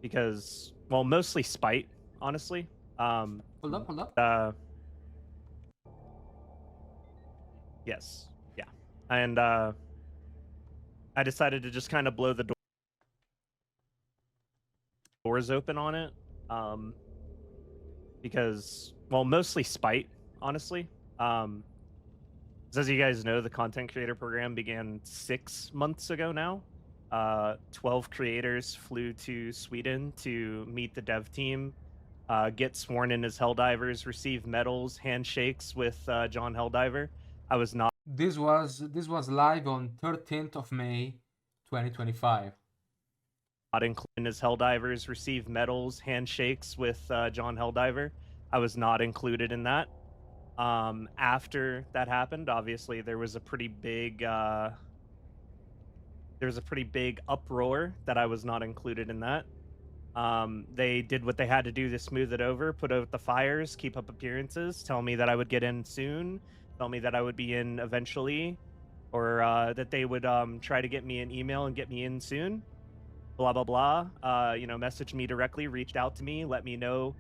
because, well, mostly spite, honestly.
Hold up.
Yes, yeah, and I decided to just kind of blow the doors open on it, because, well, mostly spite, honestly. As you guys know, the content creator program began 6 months ago now. 12 creators flew to Sweden to meet the dev team, get sworn in as Helldivers, receive medals, handshakes with John Helldiver. I was not.
This was live on 13th of May, 2025.
Not included as Helldivers, receive medals, handshakes with John Helldiver. I was not included in that. After that happened, obviously there was a pretty big uproar that I was not included in that. They did what they had to do to smooth it over, put out the fires, keep up appearances, tell me that I would get in soon, tell me that I would be in eventually, or that they would try to get me an email and get me in soon. Blah, blah, blah. Messaged me directly, reached out to me, let me know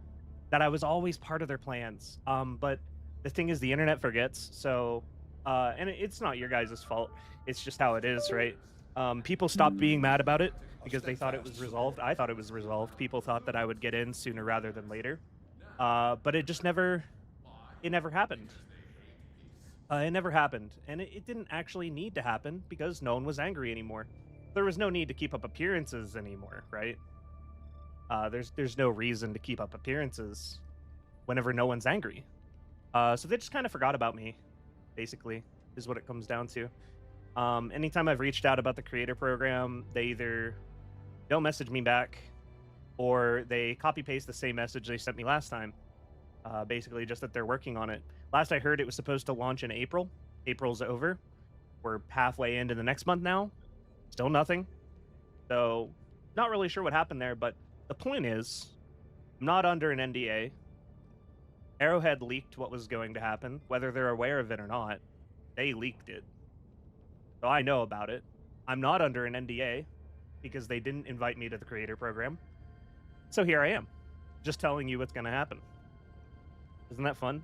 that I was always part of their plans. But the thing is, the internet forgets, so, and it's not your guys' fault. It's just how it is, right? People stopped being mad about it because they thought it was resolved. I thought it was resolved. People thought that I would get in sooner rather than later. But it just never happened. It never happened. And it didn't actually need to happen because no one was angry anymore. There was no need to keep up appearances anymore, right? There's no reason to keep up appearances whenever no one's angry. So they just kind of forgot about me, basically. is what it comes down to. Anytime I've reached out about the creator program, they either don't message me back or they copy paste the same message they sent me last time. Basically, just that they're working on it. Last I heard, it was supposed to launch in April. April's over. We're halfway into the next month now. Still nothing. So, not really sure what happened there, but the point is, I'm not under an NDA. Arrowhead leaked what was going to happen, whether they're aware of it or not. They leaked it. So I know about it. I'm not under an NDA because they didn't invite me to the creator program. So here I am, just telling you what's going to happen. Isn't that fun?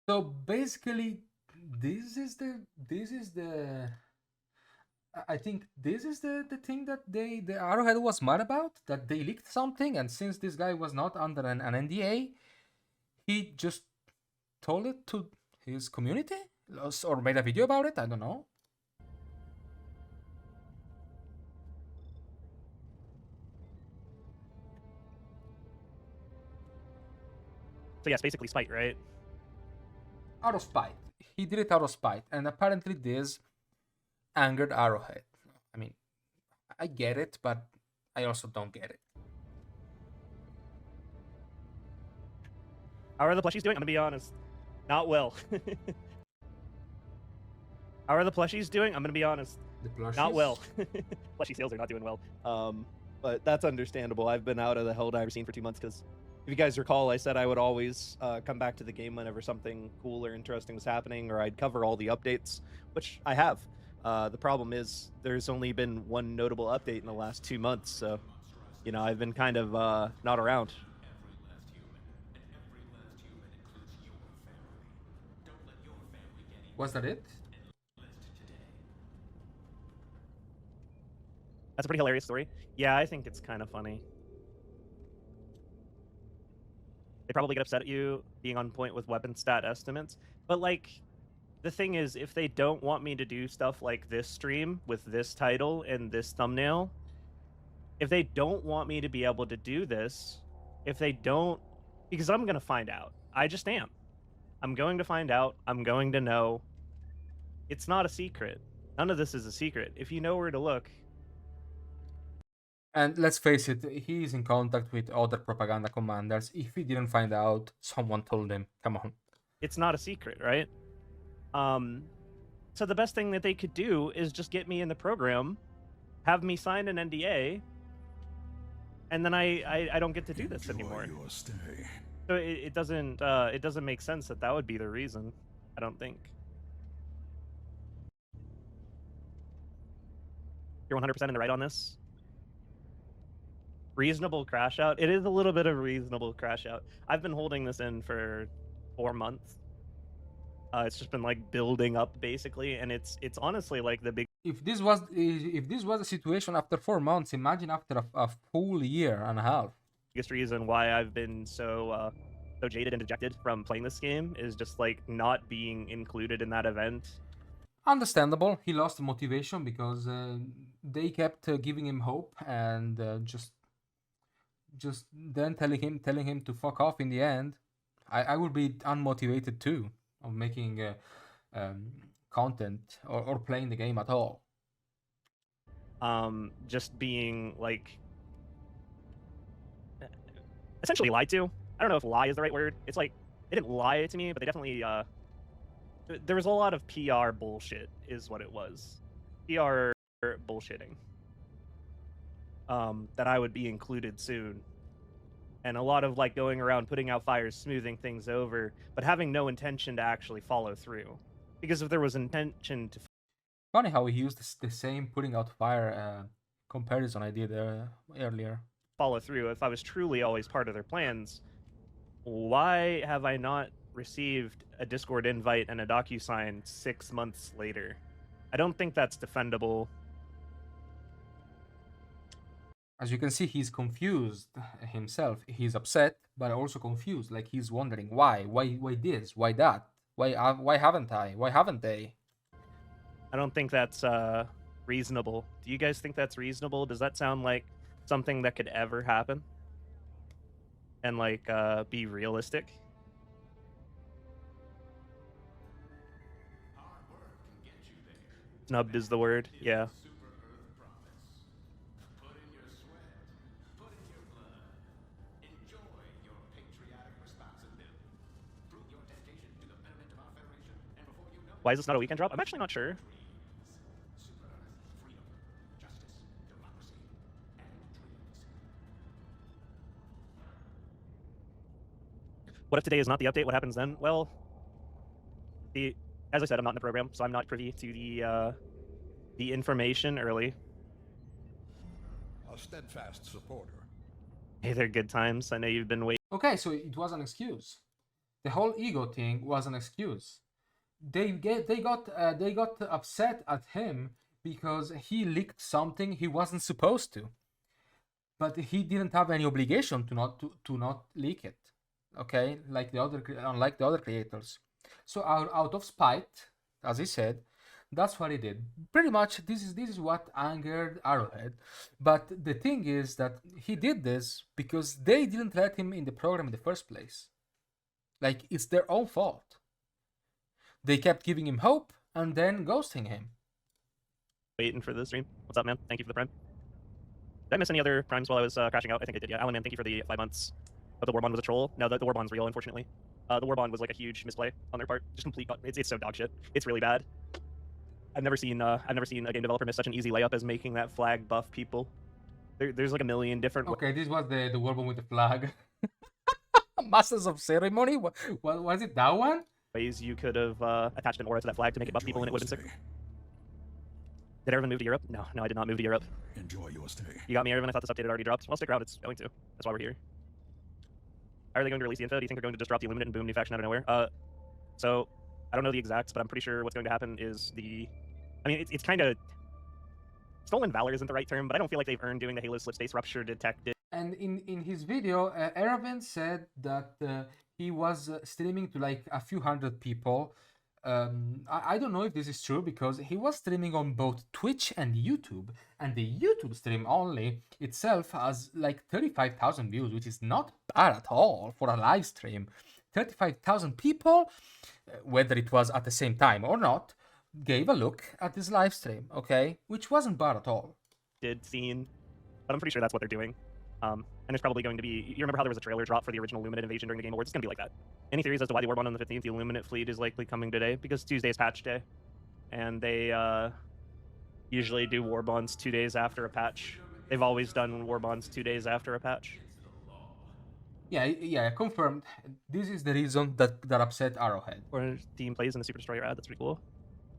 So basically, this is the I think this is the thing that the Arrowhead was mad about, that they leaked something, and since this guy was not under an NDA, he just told it to his community or made a video about it. I don't know.
So yes, basically spite, right?
Out of spite. He did it out of spite, and apparently this angered Arrowhead. I mean, I get it, but I also don't get it.
How are the plushies doing? I'm gonna be honest, not well. How are the plushies doing? I'm gonna be honest,
The plushies?
not well. Plushie sales are not doing well. But that's understandable. I've been out of the Helldiver scene for 2 months because, if you guys recall, I said I would always come back to the game whenever something cool or interesting was happening, or I'd cover all the updates, which I have. The problem is there's only been one notable update in the last 2 months, so, you know, I've been kind of not around.
Was that it?
That's a pretty hilarious story. Yeah, I think it's kind of funny. They probably get upset at you being on point with weapon stat estimates, but like, the thing is, if they don't want me to do stuff like this stream with this title and this thumbnail, if they don't want me to be able to do this, if they don't, because I'm going to find out. I just am. I'm going to find out. I'm going to know. It's not a secret. None of this is a secret. If you know where to look.
And let's face it, he is in contact with other propaganda commanders. If he didn't find out, someone told him. Come on.
It's not a secret, right? So the best thing that they could do is just get me in the program, have me sign an NDA, and then I don't get to do this anymore. So it doesn't make sense that would be the reason. I don't think. You're 100% in the right on this. Reasonable crash out. It is a little bit of reasonable crash out. I've been holding this in for 4 months. It's just been like building up basically, and it's honestly like the big.
If this was a situation after 4 months, imagine after a full year and a half.
Biggest reason why I've been so jaded and dejected from playing this game is just like not being included in that event.
Understandable. He lost motivation because they kept giving him hope and just then telling him to fuck off in the end. I would be unmotivated too of making content or playing the game at all.
Just being like essentially lied to. I don't know if lie is the right word. It's like they didn't lie to me, but they definitely there was a lot of PR bullshit is what it was. PR bullshitting. That I would be included soon. And a lot of like going around putting out fires, smoothing things over, but having no intention to actually follow through. Because if there was intention to...
Funny how he used the same putting out fire comparison I did earlier.
Follow through. If I was truly always part of their plans, why have I not received a Discord invite and a DocuSign 6 months later? I don't think that's defendable.
As you can see, he's confused himself. He's upset, but also confused. Like he's wondering why this, why that, why haven't I? Why haven't they?
I don't think that's reasonable. Do you guys think that's reasonable? Does that sound like something that could ever happen? And like be realistic? Snubbed is the word. Yeah. Why is this not a weekend drop? I'm actually not sure. What if today is not the update? What happens then? Well, as I said, I'm not in the program, so I'm not privy to the information early.
A steadfast supporter.
Hey, they're good times. I know you've been waiting.
Okay, so it was an excuse. The whole ego thing was an excuse. They got upset at him because he leaked something he wasn't supposed to, but he didn't have any obligation to not leak it. Okay, unlike the other creators. So out of spite, as he said, that's what he did. Pretty much, this is what angered Arrowhead. But the thing is that he did this because they didn't let him in the program in the first place. Like, it's their own fault. They kept giving him hope and then ghosting him.
Waiting for the stream. What's up, man? Thank you for the prime. Did I miss any other primes while I was crashing out? I think I did, yeah. Alan, man, thank you for the 5 months. But the war bond was a troll. No, the war bond's real, unfortunately. The war bond was like a huge misplay on their part. Just complete. It's so dog shit. It's really bad. I've never seen a game developer miss such an easy layup as making that flag buff people. There's like a million different.
Okay, this was the war bond with the flag. Masters of Ceremony. What was it? That one?
Ways you could have attached an aura to that flag to make it buff people, and it would have been sick. Did Aravven move to Europe? No, I did not move to Europe.
Enjoy your stay.
You got me, Aravven. I thought this update had already dropped. Well, stick around. It's going to. That's why we're here. Are they going to release the info? Do you think they're going to just drop the Illuminate and boom, new faction out of nowhere? So I don't know the exacts, but I'm pretty sure what's going to happen is I mean, it's kind of stolen valor isn't the right term, but I don't feel like they've earned doing the Halo slip space rupture detected.
And in his video, Aravven said that he was streaming to like a few hundred people. I don't know if this is true because he was streaming on both Twitch and YouTube, and the YouTube stream only itself has like 35,000 views, which is not bad at all for a live stream. 35,000 people, whether it was at the same time or not, gave a look at this live stream, okay? Which wasn't bad at all.
Scene, but I'm pretty sure that's what they're doing. And there's probably going to be. You remember how there was a trailer drop for the original Illuminate invasion during the Game Awards? It's going to be like that. Any theories as to why the Warbond on the 15th, the Illuminate fleet, is likely coming today? Because Tuesday is patch day, and they usually do Warbonds 2 days after a patch. They've always done Warbonds 2 days after a patch.
Yeah, confirmed. This is the reason that upset Arrowhead.
Or team plays in the Super Destroyer ad. That's pretty cool.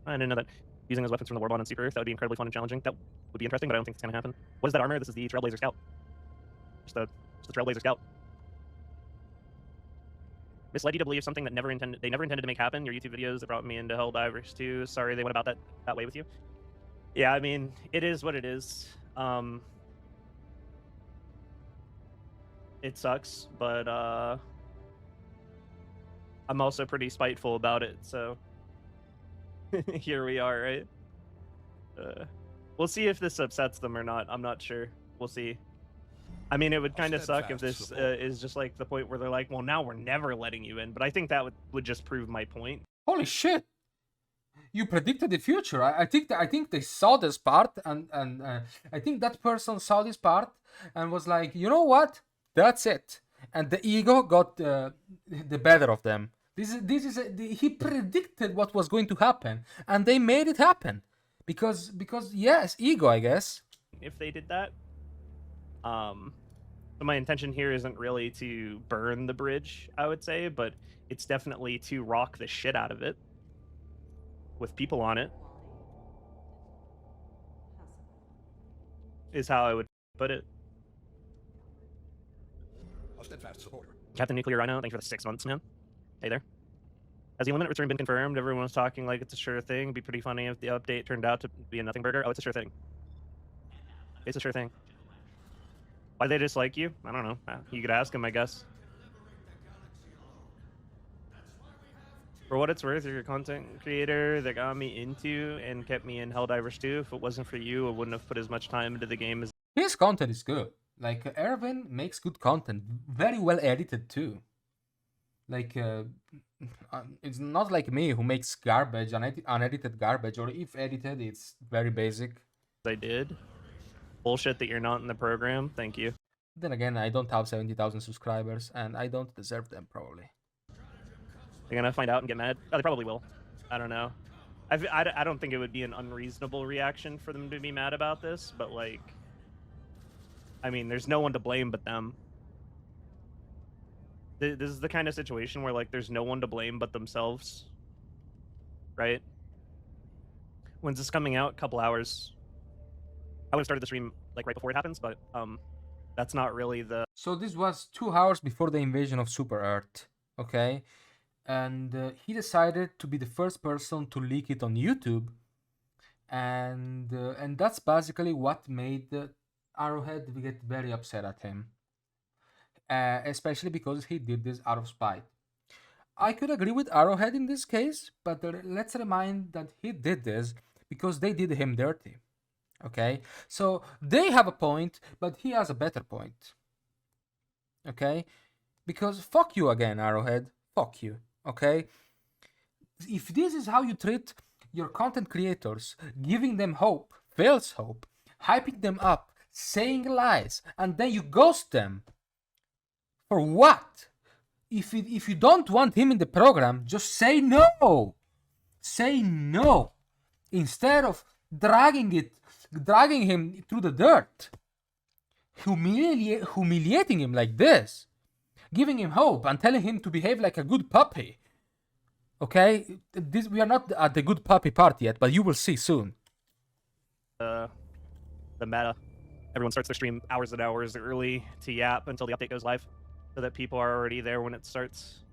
I didn't know that. Using those weapons from the Warbond on Super Earth, that would be incredibly fun and challenging. That would be interesting, but I don't think it's going to happen. What is that armor? This is the Trailblazer Scout. Just the Trailblazer Scout. Misled you to believe something that they never intended to make happen. Your YouTube videos that brought me into Helldivers too. Sorry they went about that way with you. Yeah, I mean, it is what it is. It sucks, but I'm also pretty spiteful about it, so here we are, right? We'll see if this upsets them or not. I'm not sure. We'll see. I mean, it would kind of suck if this is just like the point where they're like, well, now we're never letting you in. But I think that would just prove my point.
Holy shit! You predicted the future. I think they saw this part, and I think that person saw this part and was like, you know what? That's it. And the ego got the better of them. He predicted what was going to happen, and they made it happen. Because yes, ego, I guess.
If they did that, but my intention here isn't really to burn the bridge, I would say, but it's definitely to rock the shit out of it with people on it. Is how I would put it.
A steadfast supporter.
Captain Nuclear Rhino, thank you for the 6 months, man. Hey there. Has the Illuminate return been confirmed? Everyone was talking like it's a sure thing. It'd be pretty funny if the update turned out to be a nothing burger. Oh, it's a sure thing. It's a sure thing. Why they dislike you? I don't know. You could ask them, I guess. For what it's worth, you're a content creator that got me into and kept me in Helldivers 2. If it wasn't for you, I wouldn't have put as much time into the game as...
His content is good. Like, Aravven makes good content. Very well edited, too. Like, It's not like me who makes garbage, unedited garbage, or if edited, it's very basic.
I did. Bullshit that you're not in the program. Thank you.
Then again, I don't have 70,000 subscribers, and I don't deserve them, probably.
They're gonna find out and get mad. Oh, they probably will. I don't know. I don't think it would be an unreasonable reaction for them to be mad about this, but like, I mean, there's no one to blame but them. This is the kind of situation where like there's no one to blame but themselves, right? When's this coming out? A couple hours. I would have started the stream like right before it happens, but that's not really the.
So this was 2 hours before the invasion of Super Earth, okay? And he decided to be the first person to leak it on YouTube, and that's basically what made Arrowhead get very upset at him, especially because he did this out of spite. I could agree with Arrowhead in this case, but let's remind that he did this because they did him dirty. Okay, so they have a point, but he has a better point. Okay, because fuck you again, Arrowhead. Fuck you. Okay, if this is how you treat your content creators, giving them hope, false hope, hyping them up, saying lies, and then you ghost them, for what? If you don't want him in the program, just say no. Say no instead of dragging him through the dirt, humiliating him like this, giving him hope and telling him to behave like a good puppy. Okay, we are not at the good puppy part yet, but you will see soon.
The meta. Everyone starts their stream hours and hours early to yap until the update goes live, so that people are already there when it starts.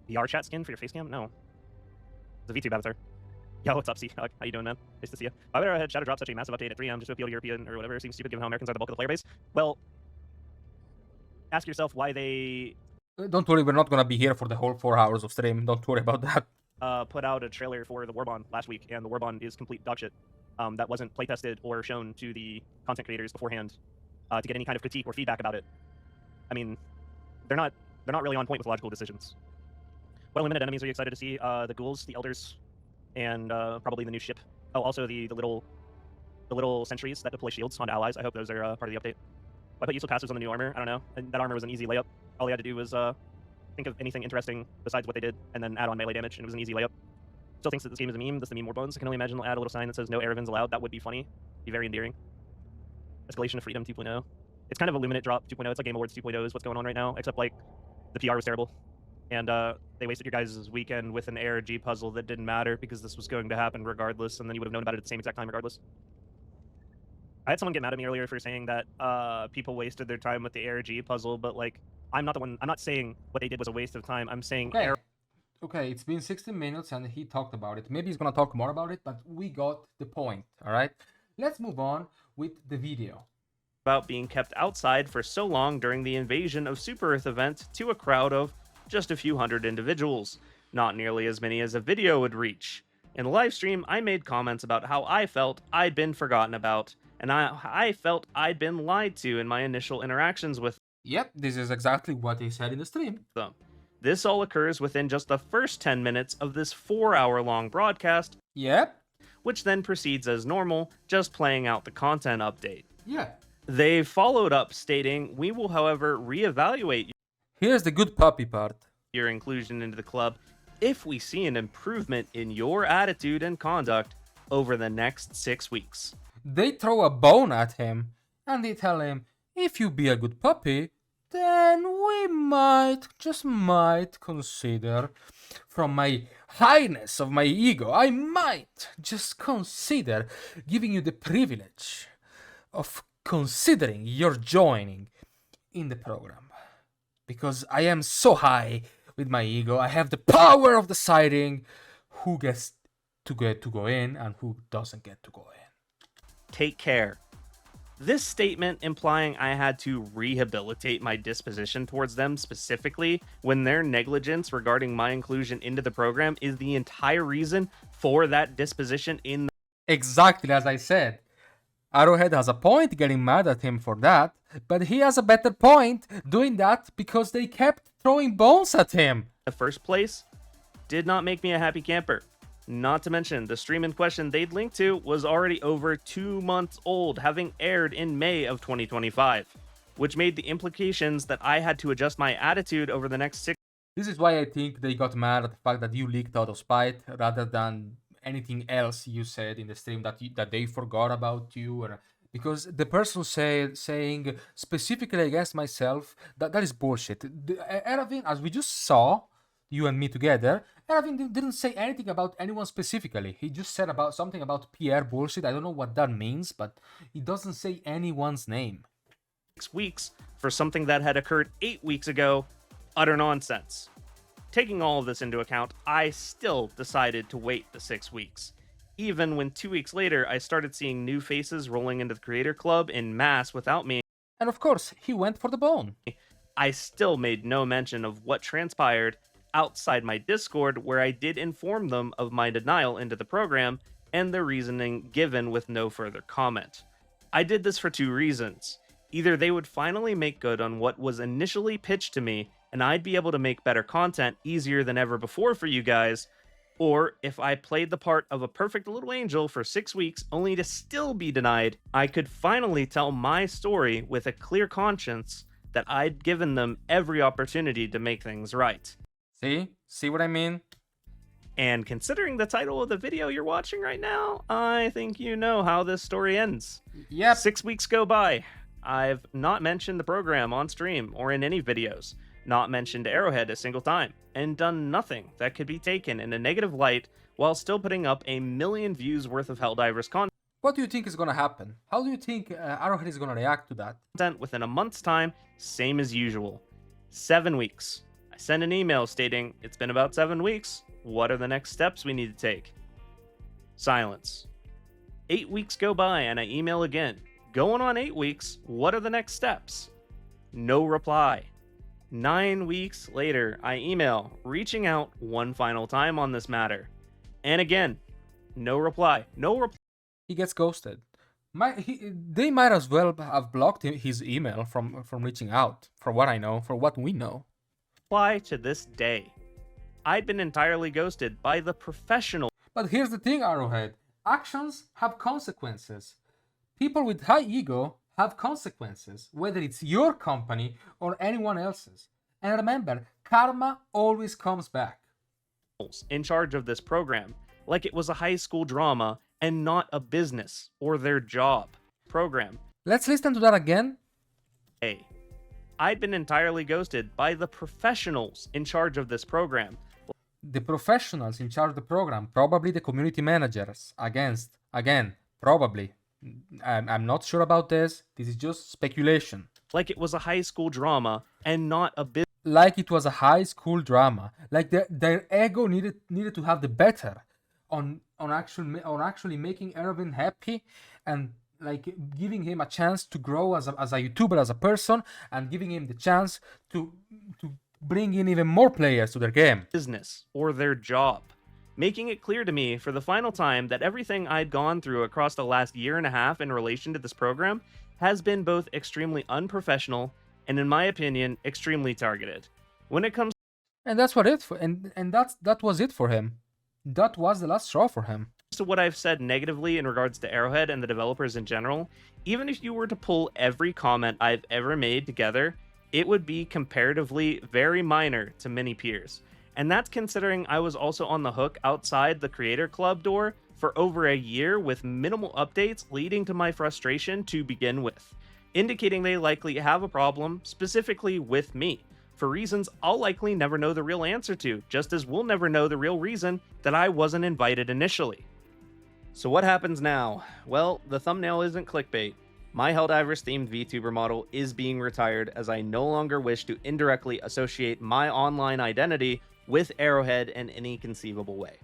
VR chat skin for your face cam? No. It's a VTube avatar. Yo, what's up, C? How you doing, man? Nice to see you. Why would Arrowhead Shadow drop such a massive update at 3 a.m. just to appeal to European or whatever? Seems stupid given how Americans are the bulk of the player base. Well, ask yourself why they
Don't worry, we're not gonna be here for the whole 4 hours of stream. Don't worry about that.
put out a trailer for the Warbond last week, and the Warbond is complete dogshit. That wasn't playtested or shown to the content creators beforehand to get any kind of critique or feedback about it. I mean, they're not really on point with logical decisions. What unlimited enemies are you excited to see? The ghouls, the elders, and probably the new ship. Oh, also the little sentries that deploy shields onto allies. I hope those are part of the update. I put useful passives on the new armor. I don't know. And that armor was an easy layup. All they had to do was think of anything interesting besides what they did, and then add on melee damage, and it was an easy layup. Still thinks that this game is a meme. This is the meme Warbones. I can only imagine they'll add a little sign that says no Aravvens allowed. That would be funny. Be very endearing. Escalation of Freedom 2.0. It's kind of Illuminate Drop 2.0. It's like Game Awards 2.0 is what's going on right now, except like the PR was terrible. And they wasted your guys' weekend with an ARG puzzle that didn't matter because this was going to happen regardless, and then you would have known about it at the same exact time regardless. I had someone get mad at me earlier for saying that people wasted their time with the ARG puzzle, but like, I'm not saying what they did was a waste of time. I'm saying
Okay, it's been 16 minutes and he talked about it. Maybe he's gonna talk more about it, but we got the point, all right? Let's move on with the video.
About being kept outside for so long during the invasion of Super Earth event to a crowd of just a few hundred individuals, not nearly as many as a video would reach. In the live stream, I made comments about how I felt I'd been forgotten about, and I felt I'd been lied to in my initial interactions with
Yep, this is exactly what he said in the stream.
them. This all occurs within just the first 10 minutes of this 4-hour-long broadcast,
Yep,
which then proceeds as normal, just playing out the content update.
yeah.
They followed up stating, "We will, however, reevaluate
Here's the good puppy part.
your inclusion into the club if we see an improvement in your attitude and conduct over the next 6 weeks."
They throw a bone at him and they tell him, if you be a good puppy, then we just might consider, from my highness of my ego, I might just consider giving you the privilege of considering your joining in the program. Because I am so high with my ego, I have the power of deciding who gets to go in and who doesn't get to go in.
Take care. This statement implying I had to rehabilitate my disposition towards them specifically when their negligence regarding my inclusion into the program is the entire reason for that disposition in the
Exactly as I said. Arrowhead has a point getting mad at him for that, but he has a better point doing that because they kept throwing bones at him.
the first place did not make me a happy camper. Not to mention, the stream in question they'd linked to was already over 2 months old, having aired in May of 2025, which made the implications that I had to adjust my attitude over the next 6.
This is why I think they got mad at the fact that you leaked out of spite rather than anything else you said in the stream that they forgot about you, or because the person saying specifically against myself, that is bullshit. Aravven, as we just saw, you and me together, Aravven didn't say anything about anyone specifically. He just said about something about PR bullshit. I don't know what that means, but he doesn't say anyone's name.
6 weeks for something that had occurred 8 weeks ago, utter nonsense. Taking all of this into account, I still decided to wait the 6 weeks. Even when 2 weeks later, I started seeing new faces rolling into the Creator Club in mass without me,
And of course, he went for the bone.
I still made no mention of what transpired outside my Discord, where I did inform them of my denial into the program and the reasoning given with no further comment. I did this for 2 reasons. Either they would finally make good on what was initially pitched to me, and I'd be able to make better content easier than ever before for you guys, or if I played the part of a perfect little angel for 6 weeks only to still be denied, I could finally tell my story with a clear conscience that I'd given them every opportunity to make things right.
See what I mean?
And considering the title of the video you're watching right now, I think you know how this story ends.
Yep.
6 weeks go by. I've not mentioned the program on stream or in any videos, not mentioned Arrowhead a single time, and done nothing that could be taken in a negative light while still putting up a million views worth of Helldivers
What do you think is gonna happen? How do you think Arrowhead is gonna react to that?
content within a month's time, same as usual. 7 weeks. I send an email stating, it's been about 7 weeks, what are the next steps we need to take? Silence. 8 weeks go by and I email again. Going on 8 weeks, what are the next steps? No reply. 9 weeks later, I email, reaching out one final time on this matter. And again, no reply.
He gets ghosted. They might as well have blocked his email from reaching out, for what I know, for what we know.
Reply to this day. I'd been entirely ghosted by the professional.
But here's the thing, Arrowhead. Actions have consequences. People with high ego have consequences, whether it's your company or anyone else's. And remember, karma always comes back.
In charge of this program, like it was a high school drama and not a business or their job. Program.
Let's listen to that again.
A. I'd been entirely ghosted by the professionals in charge of this program.
The professionals in charge of the program, probably the community managers, again, probably. I'm not sure about this. This is just speculation.
Like it was a high school drama and not a business.
Like it was a high school drama. Like their ego needed to have the better on actually making Aravven happy, and like giving him a chance to grow as a YouTuber, as a person, and giving him the chance to bring in even more players to their game.
Business or their job. Making it clear to me for the final time that everything I'd gone through across the last year and a half in relation to this program has been both extremely unprofessional and, in my opinion, extremely targeted. When it comes
And that's what it for, and that was it for him. That was the last straw for him.
to what I've said negatively in regards to Arrowhead and the developers in general, even if you were to pull every comment I've ever made together, it would be comparatively very minor to many peers. And that's considering I was also on the hook outside the Creator Club door for over a year with minimal updates, leading to my frustration to begin with, indicating they likely have a problem specifically with me, for reasons I'll likely never know the real answer to, just as we'll never know the real reason that I wasn't invited initially. So what happens now? Well, the thumbnail isn't clickbait. My Helldivers themed VTuber model is being retired, as I no longer wish to indirectly associate my online identity with Arrowhead in any conceivable way.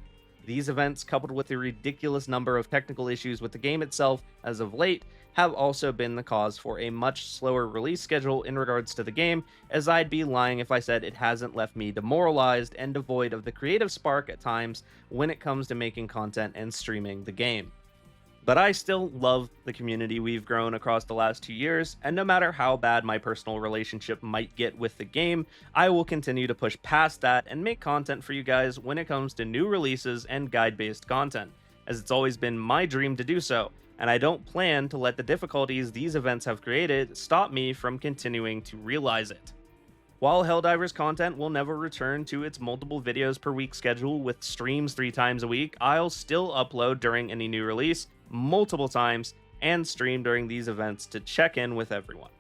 These events, coupled with the ridiculous number of technical issues with the game itself as of late, have also been the cause for a much slower release schedule in regards to the game, as I'd be lying if I said it hasn't left me demoralized and devoid of the creative spark at times when it comes to making content and streaming the game. But I still love the community we've grown across the last 2 years, and no matter how bad my personal relationship might get with the game, I will continue to push past that and make content for you guys when it comes to new releases and guide-based content, as it's always been my dream to do so, and I don't plan to let the difficulties these events have created stop me from continuing to realize it. While Helldivers content will never return to its multiple videos per week schedule with streams 3 times a week, I'll still upload during any new release, multiple times, and stream during these events to check in with everyone.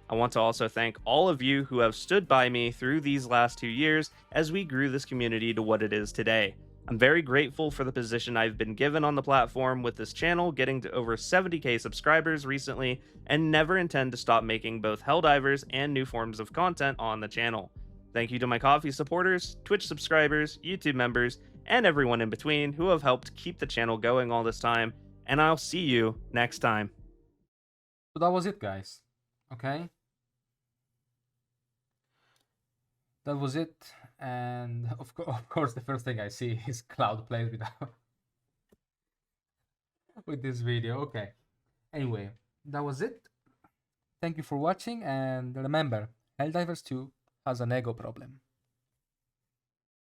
I want to also thank all of you who have stood by me through these last 2 years as we grew this community to what it is today. I'm very grateful for the position I've been given on the platform, with this channel getting to over 70k subscribers recently, and never intend to stop making both Helldivers and new forms of content on the channel. Thank you to my Coffee supporters, Twitch subscribers, YouTube members, and everyone in between who have helped keep the channel going all this time, and I'll see you next time.
So that was it, guys. Okay? That was it. And of course, the first thing I see is Cloud plays with this video. Okay. Anyway, that was it. Thank you for watching, and remember, Helldivers 2 has an ego problem.